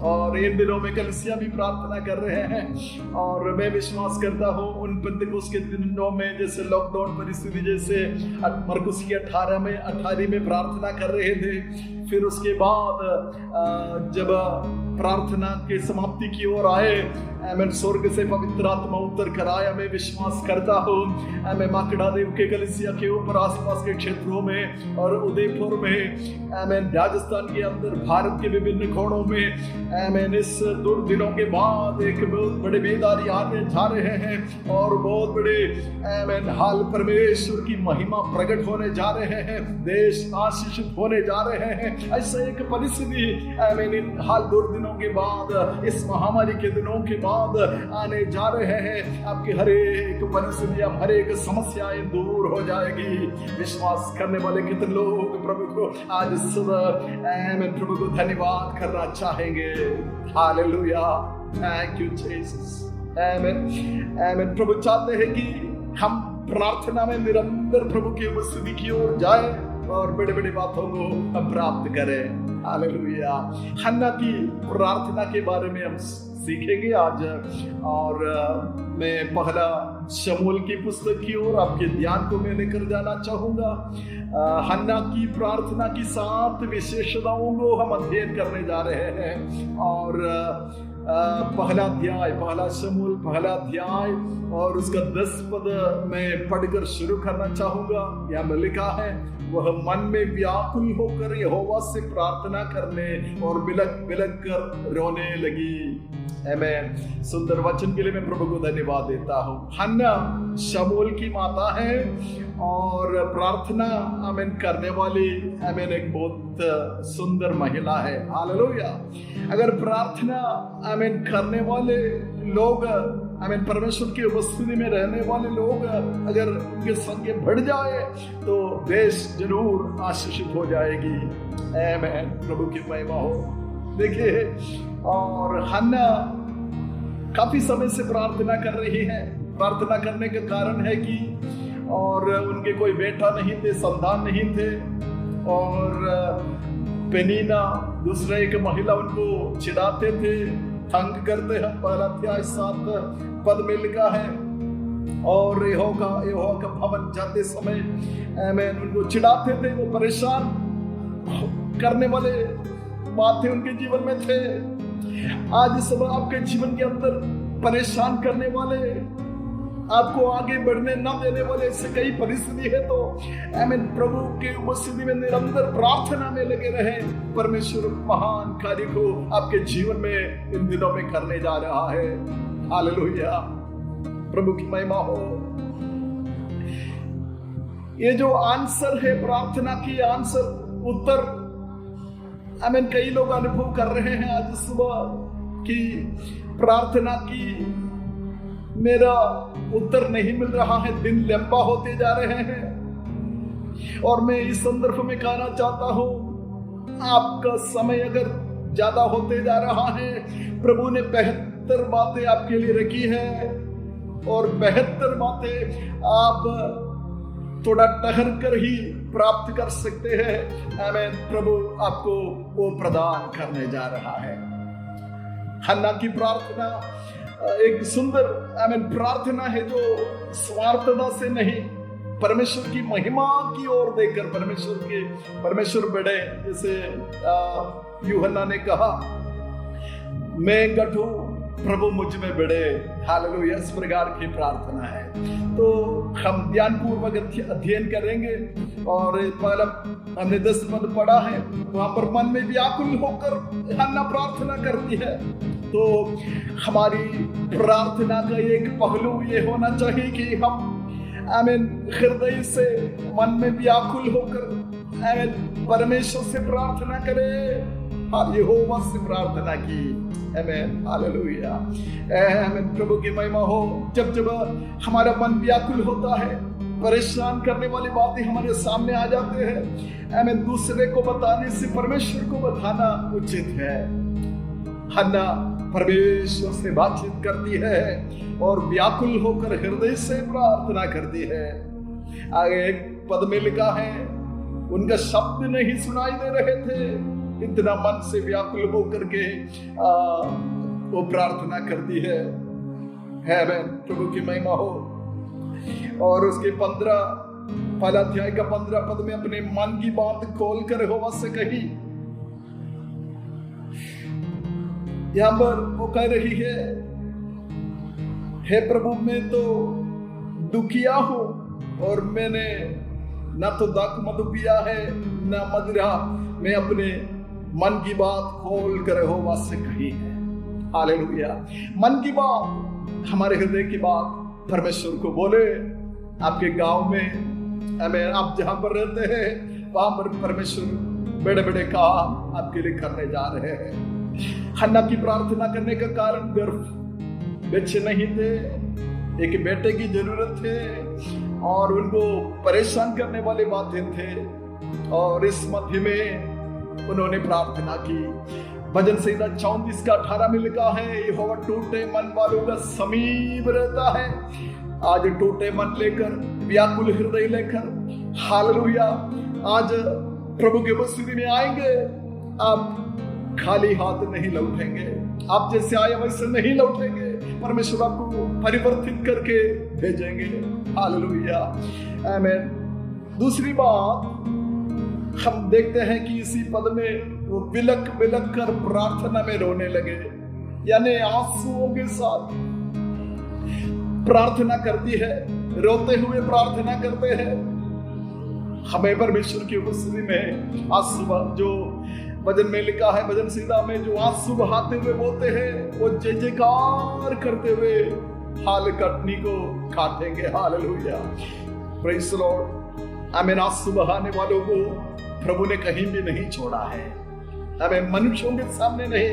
और इन दिनों में कलीसिया भी प्रार्थना कर रहे हैं। और मैं विश्वास करता हूँ उन पेंतिकोस्त के दिनों में जैसे लॉकडाउन परिस्थिति जैसे मरकुस की 18 में प्रार्थना कर रहे थे, फिर उसके बाद जब प्रार्थना के समाप्ति की ओर आए, मैं स्वर्ग से पवित्र आत्मा उतर कर आया। मैं विश्वास करता हूँ मैं माकड़ा देव के कलीसिया के ऊपर आसपास के क्षेत्रों में और उदयपुर में, मैं राजस्थान के अंदर, भारत के विभिन्न कोणों में, मैं इस दुर्दिनों के बाद एक बहुत बड़े बेदारी आने जा रहे हैं और बहुत बड़े मैं हाल परमेश्वर की महिमा प्रकट होने जा रहे हैं, देश आशीषित होने जा रहे हैं। ऐसा एक परिस्थिति मैंने हाल दुर्दिनों के बाद, इस महामारी के दिनों के बाद आने जा रहे हैं। आपकी हर एक परिस्थितियां, हर एक समस्याएं दूर हो जाएगी। विश्वास करने वाले कितने लोग प्रभु को आज सुबह मैं प्रभु को धन्यवाद करना चाहेंगे। Hallelujah, thank you Jesus. आमीन। प्रभु चाहते हैं कि हम प्रार्थना में निरंतर प्रभु की उपस्थिति की ओर जाए और बड़े बड़े बातों को हम प्राप्त करें। हालेलुया। हन्ना की प्रार्थना के बारे में हम सीखेंगे आज, और मैं पहला शमूएल की पुस्तक की ओर आपके ध्यान को मैं लेकर जाना चाहूंगा। हन्ना की प्रार्थना की 7 विशेषताओं को हम अध्ययन करने जा रहे हैं। और पहला अध्याय, पहला शमूएल पहला अध्याय और उसका 10 पद मैं पढ़कर शुरू करना चाहूंगा। यहाँ में लिखा है, वह मन में व्याकुल होकर यहोवा से प्रार्थना करने और बिलक बिलक कर रोने लगी। आमीन। सुंदर वचन के लिए मैं प्रभु को धन्यवाद देता हूँ। हन्ना शमूएल की माता है और प्रार्थना आमीन करने वाली आमीन एक बहुत सुंदर महिला है। हालेलुया। अगर प्रार्थना आमीन करने वाले लोग, आमीन परमेश्वर की उपस्थिति में रहने वाले लोग अगर उनकी संख्या बढ़ जाए तो देश जरूर आशीषित हो जाएगी। आमीन। प्रभु की महिमा हो। देखिए, और हन्ना काफी समय से प्रार्थना कर रही है। प्रार्थना करने का कारण है कि और उनके कोई बेटा नहीं थे, संतान नहीं थे, और पेनीना दूसरे एक महिला उनको चिढ़ाते थे, तंग करते हैं। पहला अध्याय 7 पद में लिखा है, और यहोवा का भवन जाते समय मैं उनको चिढ़ाते थे। वो परेशान करने वाले बातें उनके जीवन में थे। आज सब आपके जीवन के अंदर परेशान करने वाले, आपको आगे बढ़ने न देने वाले ऐसे कई परिस्थिति है, तो आमीन प्रभु के उपस्थिति में निरंतर प्रार्थना में लगे रहे। परमेश्वर महान कार्य को आपके जीवन में इन दिनों में करने जा रहा है। हालेलुया। प्रभु की महिमा हो। ये जो आंसर है प्रार्थना की, आंसर उत्तर आमीन कई लोग अनुभव कर रहे हैं आज सुबह कि प्रार्थना की मेरा उत्तर नहीं मिल रहा है, दिन लंबा होते जा रहे हैं। और मैं इस संदर्भ में कहना चाहता हूं, आपका समय अगर ज्यादा होते जा रहा है, प्रभु ने बेहतर बातें आपके लिए रखी है और बेहतर बातें आप थोड़ा ठहर कर ही प्राप्त कर सकते हैं। आमीन। प्रभु आपको वो प्रदान करने जा रहा है। हन्ना की प्रार्थना एक सुंदर आमीन प्रार्थना है जो स्वार्थता से नहीं, परमेश्वर की महिमा की ओर देखकर, परमेश्वर बड़े, जैसे यूहन्ना ने कहा, मैं गठू प्रभु मुझ में बड़े। हालेलुया। इस प्रकार की प्रार्थना है। तो हम ध्यान पूर्वक अध्ययन करेंगे। और पहला हमने 10 पद पढ़ा है, वहां पर मन में व्याकुल होकर हन्ना प्रार्थना करती है। तो हमारी प्रार्थना का एक पहलू ये होना चाहिए कि हम आमीन हृदय से, मन में व्याकुल होकर आमीन परमेश्वर से प्रार्थना करें। यहोवा से प्रार्थना की। आमीन। हालेलुया। आमीन। प्रभु की महिमा हो। जब हमारा मन व्याकुल होता है, परेशान करने वाली बातें हमारे सामने आ जाते हैं, आमीन दूसरे को बताने से परमेश्वर को बताना उचित है। हन्ना परमेश्वर से बातचीत करती है और व्याकुल होकर हृदय से प्रार्थना करती है। आगे एक पद में लिखा है, उनका शब्द नहीं सुनाई दे रहे थे, इतना मन से व्याकुल होकर के वो प्रार्थना करती है बहन, प्रभु की महिमा हो। और उसके 15 अध्याय का 15 पद में अपने मन की बात खोल कर यहोवा से कही। यहां पर वो कह रही है, हे प्रभु मैं तो दुखिया हूं और मैंने ना तो दाख मधु पिया है ना मदिरा, मैं अपने मन की बात खोल कर यहोवा से कही है। हालेलुया। मन की बात, हमारे हृदय की बात परमेश्वर को बोले। आपके गांव में आप जहां पर रहते हैं वहां पर परमेश्वर बड़े बड़े काम आपके लिए करने जा रहे हैं। हन्ना की प्रार्थना करने का कारण गर्भ बच्चे नहीं थे, एक बेटे की जरूरत थे और उनको परेशान करने वाली बातें थे। और इस मध्य में उन्होंने प्रार्थना की। भजन संहिता 34 का 18 में लिखा है, यहोवा टूटे मन वालों का समीप रहता है। आज टूटे मन लेकर, व्याकुल हृदय लेकर, हालेलुया, आज प्रभु के उपस्थिति में आएंगे। आप खाली हाथ नहीं लौटेंगे, आप जैसे आए वैसे नहीं लौटेंगे। परमेश्वर आपको परिवर्तित करके भेजेंगे। हालेलुया, आमीन। दूसरी बात हम देखते हैं कि इसी पद में वो बिलक बिलक कर प्रार्थना में रोने लगे, यानी आंसुओं के साथ प्रार्थना करती है, रोते हुए प्रार्थना करते हैं। हमें परमेश्वर की उपस्थिति में आज सुबह जो भजन में लिखा है, भजन संहिता में जो आंसू बहाते हुए बोलते हैं, वो जय जयकार करते हुए हाल कटनी को काटेंगे। Hallelujah, praise the Lord. आमीन। आंसू बहाने वालों को प्रभु ने कहीं भी नहीं छोड़ा है। हमें मनुष्यों के सामने नहीं,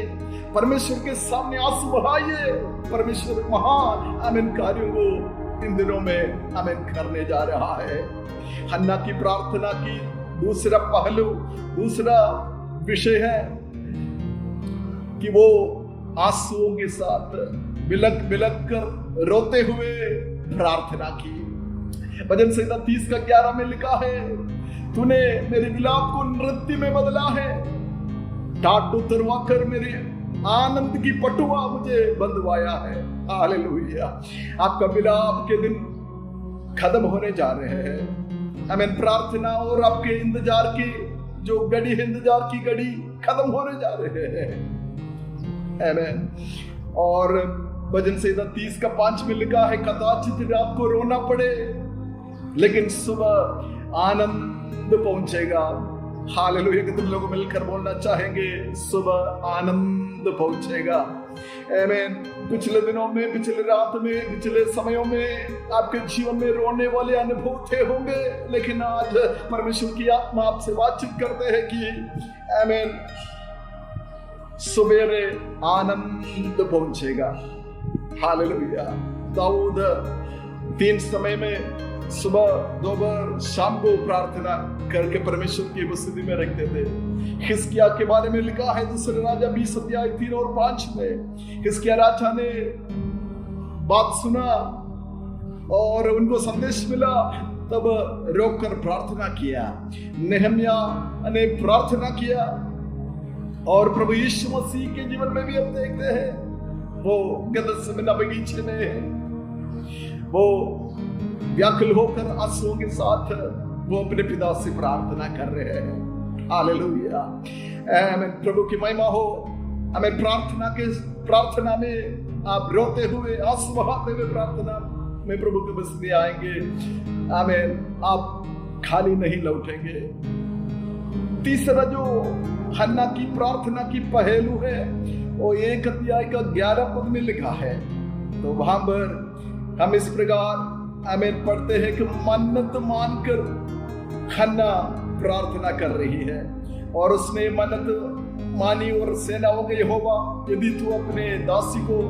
परमेश्वर के सामने आंसू बहाइए। परमेश्वर महान आमीन कार्यों को इन दिनों में आमीन करने जा रहा है। हन्ना की प्रार्थना की दूसरा पहलू, दूसरा विषय है कि वो आंसुओं के साथ बिलक बिलक कर रोते हुए प्रार्थना की। भजन संहिता 30 का 11 में लिखा है, तूने मेरे विलाप को नृत्य में बदला है, टाट उतरवा कर मेरे आनंद की पटुआ मुझे बंधवाया है। हालेलुया। आपका विलाप के दिन खत्म होने जा रहे हैं। आमीन। प्रार्थना और आपके इंतजार की जो घड़ी है, इंतजार की घड़ी खत्म होने जा रहे हैं। आमीन। और भजन संहिता 30 का 5 में लिखा है, कदाचित रात को रोना पड़े लेकिन सुबह आनंद पहुंचेगा। हालेलुया। कि तुम लोग मिलकर बोलना चाहेंगे, सुबह आनंद पहुंचेगा। आमीन। पिछले दिनों में, पिछले रात में, पिछले समयों में आपके जीवन में रोने वाले अनुभव थे होंगे, लेकिन आज परमेश्वर की आत्मा आपसे बातचीत करते हैं कि आमीन, सवेरे आनंद पहुंचेगा। हालेलुया। दाऊद 3 समय में सुबह, दोपहर, शाम को प्रार्थना करके परमेश्वर की उपस्थिति में रखते थे। हिजकिय्याह के बारे में लिखा है दूसरे राजा 20 अध्याय 3 और 5 में। हिजकिय्याह राजा ने बात सुना और उनको संदेश मिला, तब रोककर प्रार्थना किया। नेहम्याह ने प्रार्थना किया और प्रभु यीशु मसीह के जीवन में भी हम देखते हैं, वो गदसमना बगीचे में वो व्याकुल होकर आंसुओं के साथ वो अपने पिता से प्रार्थना कर रहे हैं। हालेलुया। आमीन। प्रभु की महिमा हो। हमें प्रार्थना में आप रोते हुए, आंसू बहाते हुए प्रार्थना में प्रभु के बस में आएंगे। आमीन। आप खाली नहीं लौटेंगे। तीसरा जो हन्ना की प्रार्थना की पहलू है, वो 1 अध्याय का 11 पद में लिखा है। तो वहां पर हम इस प्रकार आमीन पढ़ते हैं कि मन्नत मानकर हन्ना प्रार्थना कर रही है और उसने मन्नत मानी और सेनाओं के यहोवा, यदि तू अपने दासी को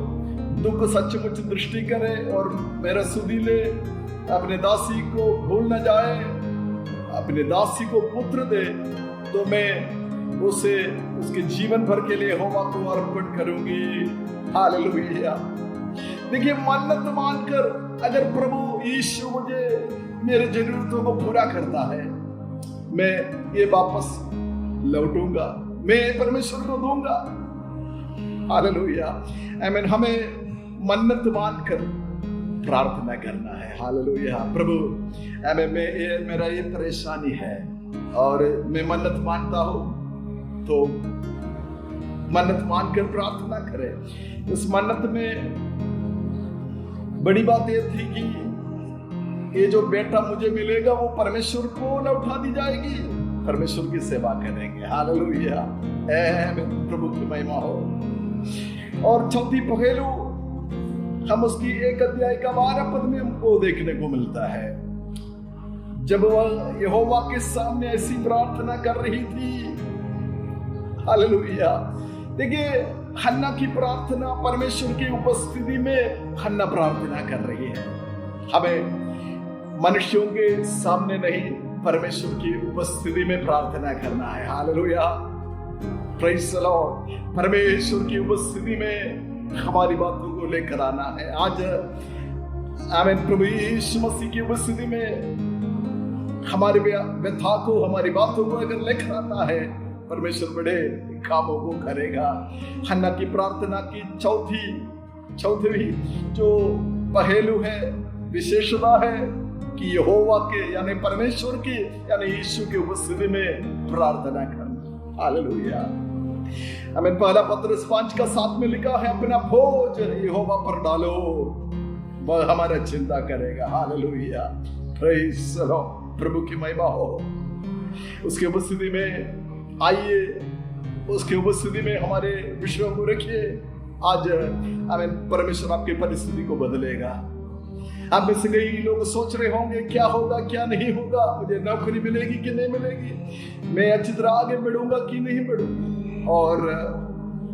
दुख सचमुच दृष्टि करे और मेरा सुधि ले, अपने दासी को भूल न जाए, अपने दासी को पुत्र दे, तो मैं उसे उसके जीवन भर के लिए यहोवा को अर्पण करूंगी। हालेलुया। देखिए, मन्नत मानकर अगर प्रभु यीशु मुझे मेरे जरूरतों को पूरा करता है, मैं ये वापस लौटूंगा, मैं परमेश्वर को दूंगा। हालेलुया, आमीन। हमें मन्नत मानकर प्रार्थना करना है। हालेलुया, प्रभु आमीन, मेरा ये परेशानी है और मैं मन्नत मानता हूं, तो मन्नत मानकर प्रार्थना करें। उस मन्नत में बड़ी बात ये थी कि ये जो बेटा मुझे मिलेगा वो परमेश्वर को लौटा दी जाएगी, परमेश्वर की सेवा करेंगे। हालेलुया, प्रभु की महिमा हो। और चौथी पहलू हम उसकी 1 अध्याय का 12 पद में हमको देखने को मिलता है, जब वह यहोवा के सामने ऐसी प्रार्थना कर रही थी। हालेलुया, देखिए हन्ना की प्रार्थना परमेश्वर की उपस्थिति में हन्ना प्रार्थना कर रही है। हमें मनुष्यों के सामने नहीं, परमेश्वर की उपस्थिति में प्रार्थना करना है। Hallelujah, praise the Lord. परमेश्वर की उपस्थिति में हमारी बातों को लेकर आना है। आज आमीन, प्रभु यीशु मसीह की उपस्थिति में हमारे व्यथा को, हमारी बातों को अगर लेकर आता है, परमेश्वर बड़े कामों को करेगा। हन्ना की प्रार्थना की चौथी जो पहलू है, विशेषता है कि यहोवा के यानी परमेश्वर की यानी यीशु की उपस्थिति में प्रार्थना करना। हालेलुया, हमें पहला पत्रस 5:7 में लिखा है, अपना बोझ यहोवा पर डालो, वह हमारा चिंता करेगा। हालेलुया, प्रेज़ द लॉर्ड, प्रभु की महिमा हो। उसकी उपस्थिति में आइए, उसकी उपस्थिति में हमारे विषयों को रखिए। आज आमीन, परमेश्वर आपकी परिस्थिति को बदलेगा। आप में से कई लोग सोच रहे होंगे क्या होगा क्या नहीं होगा, मुझे नौकरी मिलेगी कि नहीं मिलेगी, मैं अच्छी तरह आगे बढ़ूंगा कि नहीं बढ़ूंगा, और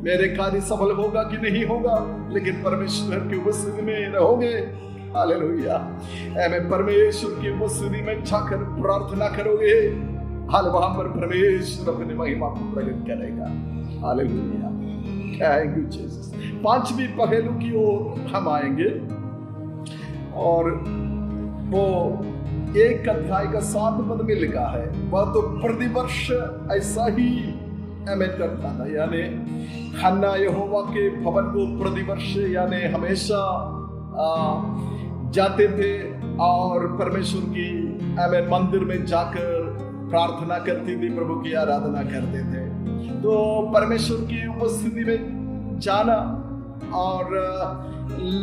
मेरे कार्य सफल होगा कि नहीं होगा। लेकिन परमेश्वर की उपस्थिति में रहोगे, हालेलुया, आमीन, परमेश्वर की उपस्थिति में जाकर प्रार्थना करोगे, हाल वहां पर परमेश्वर अपनी महिमा को प्रकट करेगा। Hallelujah, thank you Jesus. 5वीं पहलू की ओर हम आएंगे और वो 1 अध्याय का 7 पद में लिखा है, वह तो प्रतिवर्ष ऐसा ही आमीन करता था। यानी हन्ना यहोवा के भवन को प्रतिवर्ष यानी हमेशा जाते थे और परमेश्वर की आमीन मंदिर में जाकर प्रार्थना करती थी, प्रभु की आराधना करते थे। तो परमेश्वर की उपस्थिति में जाना और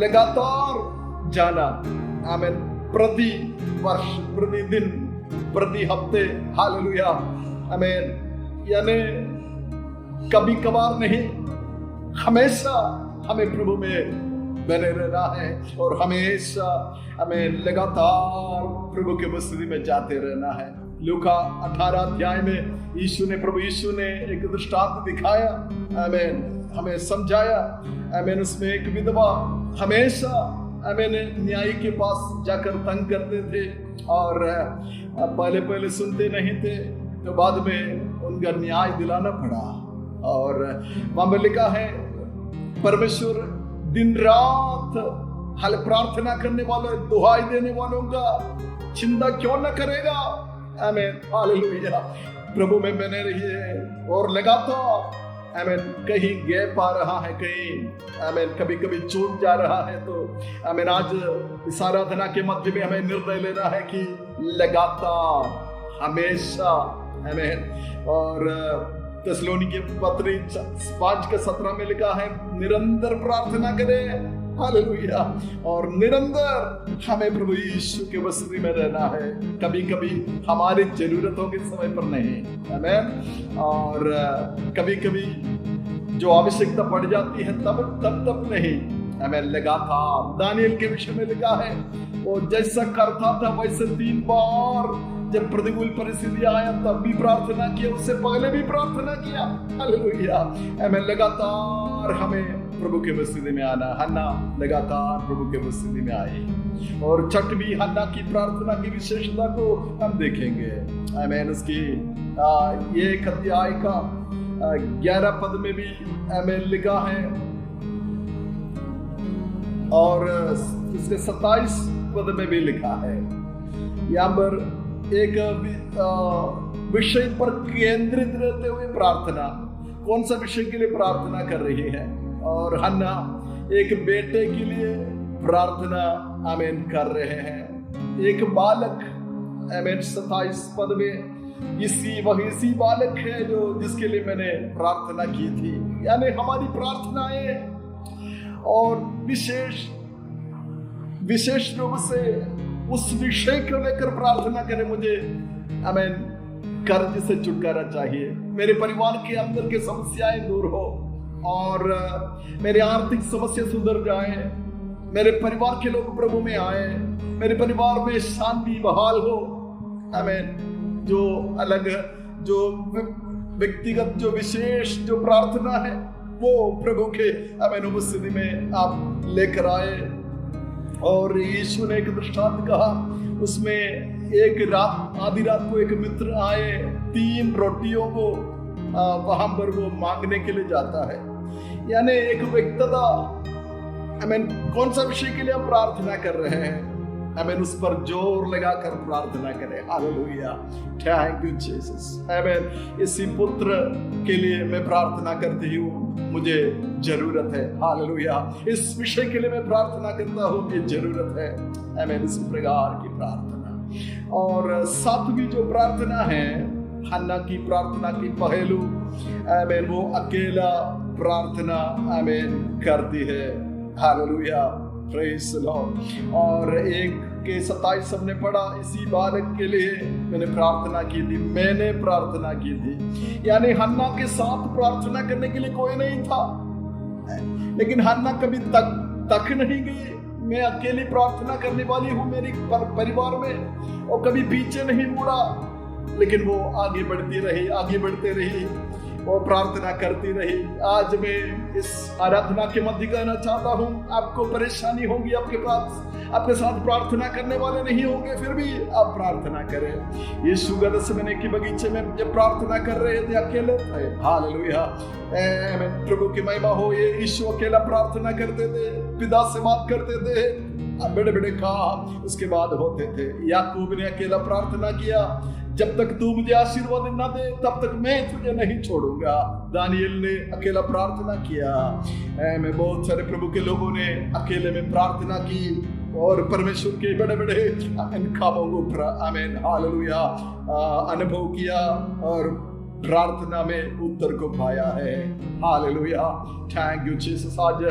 लगातार जाना, आमीन, प्रति वर्ष, प्रतिदिन, प्रति हफ्ते, हालेलुया, आमीन, यानी कभी कभार नहीं, हमेशा हमें प्रभु में बने रहना है और हमेशा हमें लगातार प्रभु की उपस्थिति में जाते रहना है। लूका 18 अध्याय में प्रभु यीशु ने एक दृष्टांत दिखाया, आमीन, हमें समझाया। आमीन, उसमें एक विधवा हमेशा आमीन न्यायी के पास जाकर तंग करते थे और पहले सुनते नहीं थे, तो बाद में उनका न्याय दिलाना पड़ा। और वहां में लिखा है, परमेश्वर दिन रात हाल प्रार्थना करने वालों, दुहाई देने वालों का चिंता क्यों न करेगा। आमीन, हालेलुया, प्रभु में बने रहिए और लगातार आमीन, कहीं गैप आ रहा है, कहीं आमीन कभी कभी चूक जा रहा है, तो आमीन आज इस आराधना के मध्य में हमें निर्णय लेना है कि लगातार हमेशा आमीन। और थिस्सलुनीके पत्री 5:17 में लिखा है, निरंतर प्रार्थना करें, हालेलुया, और निरंतर हमें प्रभु यीशु के उपस्थिति में रहना है, कभी कभी हमारी जरूरतों के समय पर नहीं, आमीन, और कभी कभी जो आवश्यकता पड़ जाती है तब नहीं, आमीन, लगातार। दानियल के विषय में लिखा है, वो जैसा करता था वैसे 3 बार जब प्रतिकूल परिस्थिति आया तब भी प्रार्थना किया, उससे पहले भी प्रार्थना किया, हालेलुया, आमीन। लगातार हमें प्रभु के उपस्थिति में आना। हन्ना लगातार प्रभु के उपस्थिति में आई और छठवीं हन्ना की प्रार्थना की विशेषता को हम देखेंगे, आमीन। उसकी ये 1 अध्याय का 11 पद में भी आमीन लिखा है और इसके 27 पद में भी लिखा है। यहाँ पर एक विषय पर केंद्रित रहते हुए प्रार्थना, कौन सा विषय के लिए प्रार्थना कर रही है। और हन्ना एक बेटे के लिए प्रार्थना आमीन कर रहे हैं। एक बालक आमीन 27 पद में इसी बालक है जो जिसके लिए मैंने प्रार्थना की थी। यानी हमारी प्रार्थनाएं और विशेष रूप से उस विषय को लेकर प्रार्थना करें। मुझे आमीन कर्ज से छुटकारा चाहिए, मेरे परिवार के अंदर की समस्याएं दूर हो और मेरी आर्थिक समस्या सुधर जाए, मेरे परिवार के लोग प्रभु में आए, मेरे परिवार में शांति बहाल हो। आमीन। जो अलग जो व्यक्तिगत जो विशेष जो प्रार्थना है वो प्रभु के आमीन उपस्थिति में आप लेकर आए। और यीशु ने एक दृष्टांत कहा, उसमें एक रात आधी रात को एक मित्र आए, 3 रोटियों को वहां पर वो मांगने के लिए जाता है। यानी एक व्यक्तिता आमीन कौन सा विषय के लिए आप प्रार्थना कर रहे हैं, आमीन उस पर जोर लगाकर प्रार्थना करें। Hallelujah, thank you Jesus. आमीन इसी पुत्र के लिए मैं प्रार्थना करती हूँ, मुझे जरूरत है। हालेलुया, इस विषय के लिए मैं प्रार्थना करता हूँ कि जरूरत है। आमीन इस प्रकार की प्रार्थना। और 7वीं जो प्रार्थना है हन्ना की प्रार्थना की पहलू आमीन वो अकेला प्रार्थना आमीन करती है। Hallelujah, praise the Lord. और 1 के 27 सबने पढ़ा, इसी बालक के लिए मैंने प्रार्थना की थी। यानी हन्ना के साथ प्रार्थना करने के लिए कोई नहीं था, लेकिन हन्ना कभी तक नहीं गई मैं अकेली प्रार्थना करने वाली हूँ मेरे परिवार में, और कभी पीछे नहीं मुड़ा, लेकिन वो आगे बढ़ते रही और प्रार्थना करती रही। आज मैं इस आराधना के मध्य कहना चाहता हूँ, आपको परेशानी होगी, आपके साथ प्रार्थना करने वाले नहीं होंगे, फिर भी आप प्रार्थना करें। यीशु गethsemane के बगीचे में जब प्रार्थना कर रहे थे अकेले थे। हालेलुया, आमीन, प्रभु की महिमा हो। ये यीशु अकेला प्रार्थना करते थे, पिता से बात करते थे, बड़े बड़े काम उसके बाद होते थे। याकूब ने अकेला प्रार्थना किया, जब तक तू मुझे आशीर्वाद न दे तब तक मैं तुझे नहीं छोड़ूंगा। दानियल ने अकेला प्रार्थना किया। मैं बहुत सारे प्रभु के लोगों ने अकेले में प्रार्थना की और परमेश्वर के बड़े बड़े कामों को आमीन हालेलुया अनुभव किया और प्रार्थना में उत्तर को पाया है। Hallelujah, thank you Jesus. आज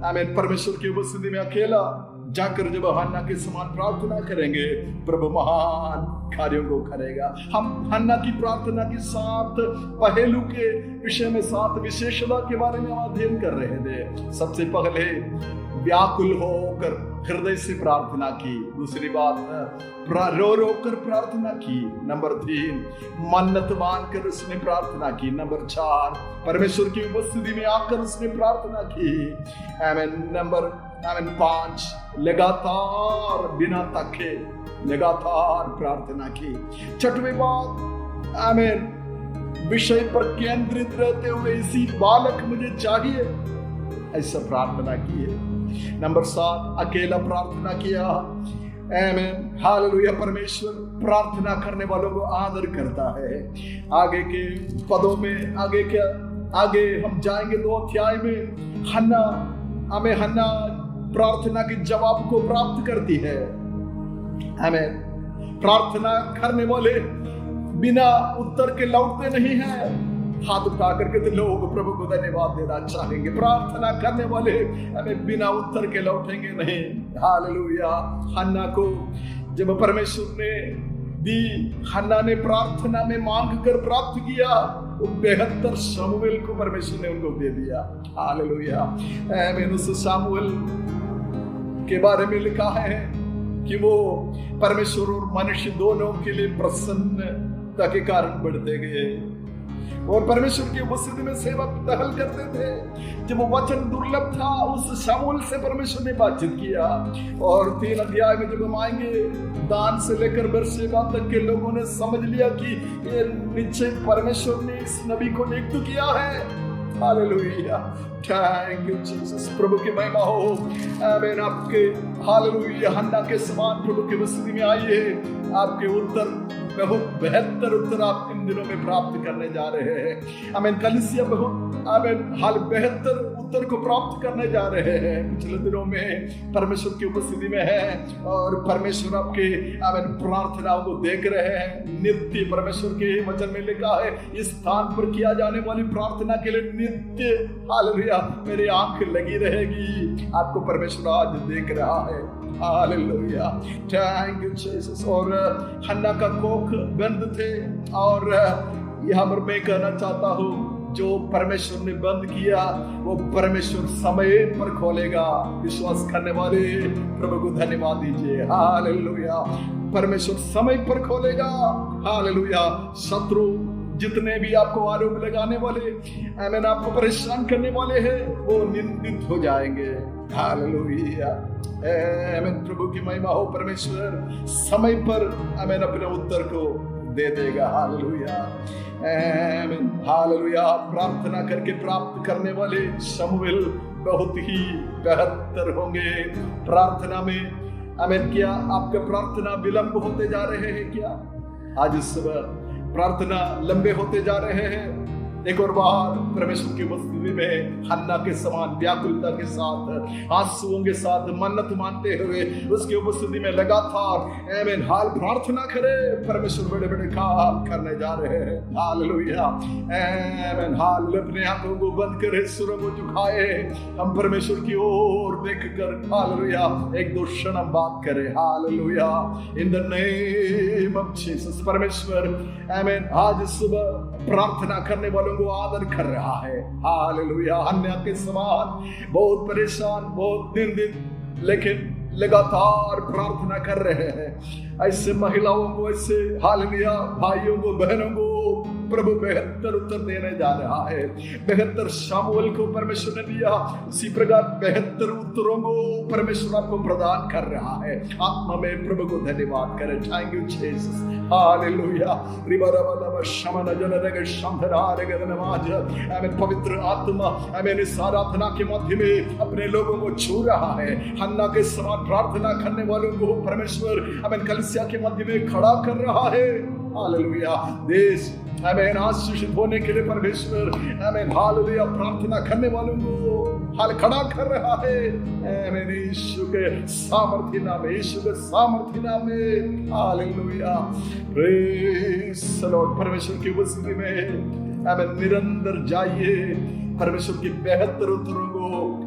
आमीन परमेश्वर की उपस्थिति में अकेला जाकर जब हन्ना के समान प्रार्थना करेंगे, प्रभु महान कार्यों को करेगा। हम हन्ना की प्रार्थना के 7 पहलू के विषय में 7 विशेषता के बारे में अध्ययन कर रहे थे। सबसे पहले व्याकुल होकर हृदय से प्रार्थना की। दूसरी बात रो कर प्रार्थना की। नंबर 3 मन्नत मानकर उसने प्रार्थना की। नंबर 4 परमेश्वर की उपस्थिति में आकर उसने प्रार्थना की। नंबर 5 लगातार बिना थके लगातार प्रार्थना की। 6वीं बात आमीन विषय पर केंद्रित रहते हुए इसी बालक मुझे चाहिए ऐसा प्रार्थना की है। नंबर 7 अकेला प्रार्थना किया। आमीन हालेलुया। परमेश्वर प्रार्थना करने वालों को आदर करता है। आगे के पदों में आगे हम जाएंगे 2 अध्याय में हन्ना प्रार्थना के जवाब को प्राप्त करती है। आमीन। प्रार्थना करने वाले बिना उत्तर के लौटते नहीं हैं। हाथ उठा करके तो लोग प्रभु को धन्यवाद देना चाहेंगे। प्रार्थना करने वाले हमें बिना उत्तर के लौटेंगे नहीं। हालेलुया। हन्ना को जब परमेश्वर ने दी, हन्ना ने प्रार्थना में मांग कर प्राप्त किया, तो 72 शमूएल को परमेश्वर ने उनको दे दिया। हालेलुया। आमीन। उस शमूएल के बारे में लिखा है कि वो परमेश्वर और मनुष्य दोनों के लिए प्रसन्नता के कारण बढ़ते गए और परमेश्वर की उपस्थिति में सेवा टहल करते थे। जब वो वचन दुर्लभ था, उस शमूएल से परमेश्वर ने बातचीत किया। और 3 अध्याय में जब हम आएंगे, दान से लेकर बेर्शेबा तक के लोगों ने समझ लिया कि ये निश्चय परमेश्वर ने इस नबी को नियुक्त किया है। हालेलुया। Thank you Jesus. प्रभु की महिमा हो। आमीन। आपके हालेलुया हन्ना के समान प्रभु की उपस्थिति में आइए। आपके उत्तर बहुत बेहतर उत्तर आप इन दिनों में प्राप्त करने जा रहे हैं। आमीन। कलीसिया बहुत आमीन हाल बेहतर उत्तर को प्राप्त करने जा रहे हैं। पिछले दिनों में परमेश्वर की उपस्थिति में है और परमेश्वर आपके आमीन प्रार्थनाओं को देख रहे हैं। नित्य परमेश्वर के वचन में लिखा है इस स्थान पर किया जाने वाली प्रार्थना के लिए नित्य हालेलुया मेरी आंख लगी रहेगी। आपको परमेश्वर आज देख रहा है। Hallelujah, thank you Jesus. और हन्ना का कोख बंद थे और यहाँ पर मैं कहना चाहता हूँ जो परमेश्वर ने बंद किया वो परमेश्वर समय पर खोलेगा। विश्वास करने वाले प्रभु को धन्यवाद दीजिए। हालेलुया, परमेश्वर समय पर खोलेगा। हालेलुया, शत्रु जितने भी आपको आरोप लगाने वाले आमीन आपको परेशान करने वाले हैं वो निंदित हो जाएंगे। हालेलुया, आमीन। प्रभु की महिमा हो। परमेश्वर समय पर आमीन अपने उत्तर को दे देगा। हालेलुया, आमीन। हालेलुया, प्रार्थना करके प्राप्त करने वाले शमूएल बहुत ही बेहतर होंगे प्रार्थना में। आमीन। क्या आपके प्रार्थना विलंब होते जा रहे हैं? क्या आज इस सुबह प्रार्थना लंबे होते जा रहे हैं? एक और बार परमेश्वर की उपस्थिति में हन्ना के समान व्याकुलता के साथ आंसुओं के साथ मन्नत मानते हुए उसकी उपस्थिति में लगातार आमीन हाल प्रार्थना करे। परमेश्वर बड़े बड़े काम करने जा रहे हैं। हालेलुया, आमीन। हाल अपने आंखों को बंद करे, सुरों को झुकाए, हम परमेश्वर की ओर देखकर हालेलुया एक दो क्षण हम बात करें। Hallelujah, in the name of Jesus. परमेश्वर आमीन आज सुबह प्रार्थना करने वालों को आदर कर रहा है। हालेलुया, हन्ना के समान बहुत परेशान, बहुत निंदित, लेकिन लगातार प्रार्थना कर रहे हैं। ऐसे महिलाओं को, ऐसे हालेलुया भाइयों को, बहनों को प्रभु बेहतर उत्तर देने जा रहा है। बेहतर शमूएल को परमेश्वर ने दिया, उसी प्रकार बेहतर उत्तरों को परमेश्वर आपको प्रदान कर रहा है। आत्मा में प्रभु को धन्यवाद करें। Thank you Jesus. हालेलुया, आमीन। पवित्र आत्मा आमीन इस आराधना के माध्यम में अपने लोगों को छू रहा है। हन्ना के समान प्रार्थना करने वालों को परमेश्वर आमीन कलीसिया के मध्य में खड़ा कर रहा है। हालेलुया, देश आमीन आशीषित होने के लिए परमेश्वर आमीन हालेलुया प्रार्थना करने वालों को हाल खड़ा कर रहा है। आमीन, यीशु के सामर्थ्य नाम, यीशु के सामर्थ्य नाम में। Hallelujah, praise the Lord. परमेश्वर की उपस्थिति में आमीन निरंतर जाइए, परमेश्वर की बेहतर उत्तरों को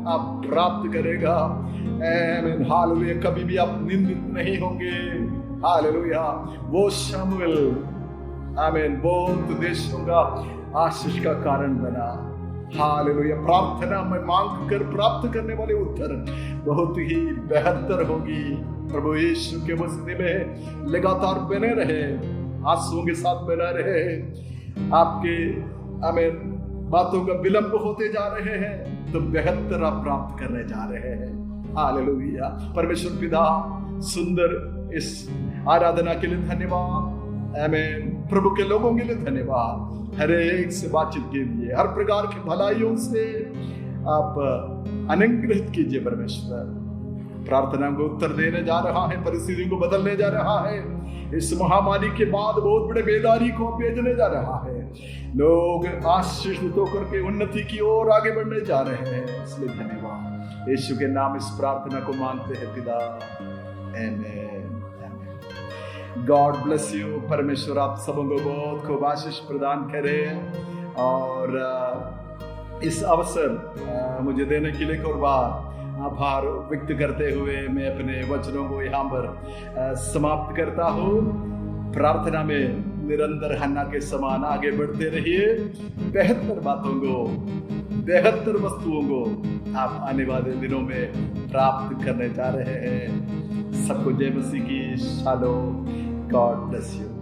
आप प्राप्त करेगा। आमीन, हालेलुया, कभी भी आप निंदित नहीं होंगे। हालेलुया, वो शमूएल आमीन बहुत देशों का आशीष का कारण बना। हालेलुया, प्रार्थना में मांग कर प्राप्त करने वाले उत्तर बहुत ही बेहतर होगी। प्रभु यीशु के उपस्थिति में लगातार बने रहे, आंसुओं के साथ बना रहे। आपके आमीन बातों का विलंब होते जा रहे हैं तो बेहतर आप प्राप्त करने जा रहे हैं। हालेलुया, परमेश्वर पिता सुंदर इस आराधना के लिए धन्यवाद। आमीन, प्रभु के लोगों के लिए धन्यवाद। हर एक से बातचीत के लिए, हर प्रकार की भलाइयों से आप अनुग्रहित कीजिए। परमेश्वर प्रार्थना को उत्तर देने जा रहा है, परिस्थिति को बदलने जा रहा है। इस महामारी के बाद बहुत बड़े बेदारी को भेजने जा रहा है। लोग आशीषित होकर के उन्नति की ओर आगे बढ़ने जा रहे हैं। इसलिए धन्यवाद। यीशु के नाम इस प्रार्थना को मांगते हैं पिता, आमीन। God bless you. परमेश्वर आप सबों को बहुत खूब आशीष प्रदान करे। और इस अवसर मुझे देने के लिए एक और बार आभार व्यक्त करते हुए मैं अपने वचनों को यहाँ पर समाप्त करता हूँ। प्रार्थना में निरंतर हन्ना के समान आगे बढ़ते रहिए। बेहतर बातों को, बेहतर वस्तुओं को आप आने वाले दिनों में प्राप्त करने जा रहे हैं। सबको जय मसीह की शालोम। God bless you.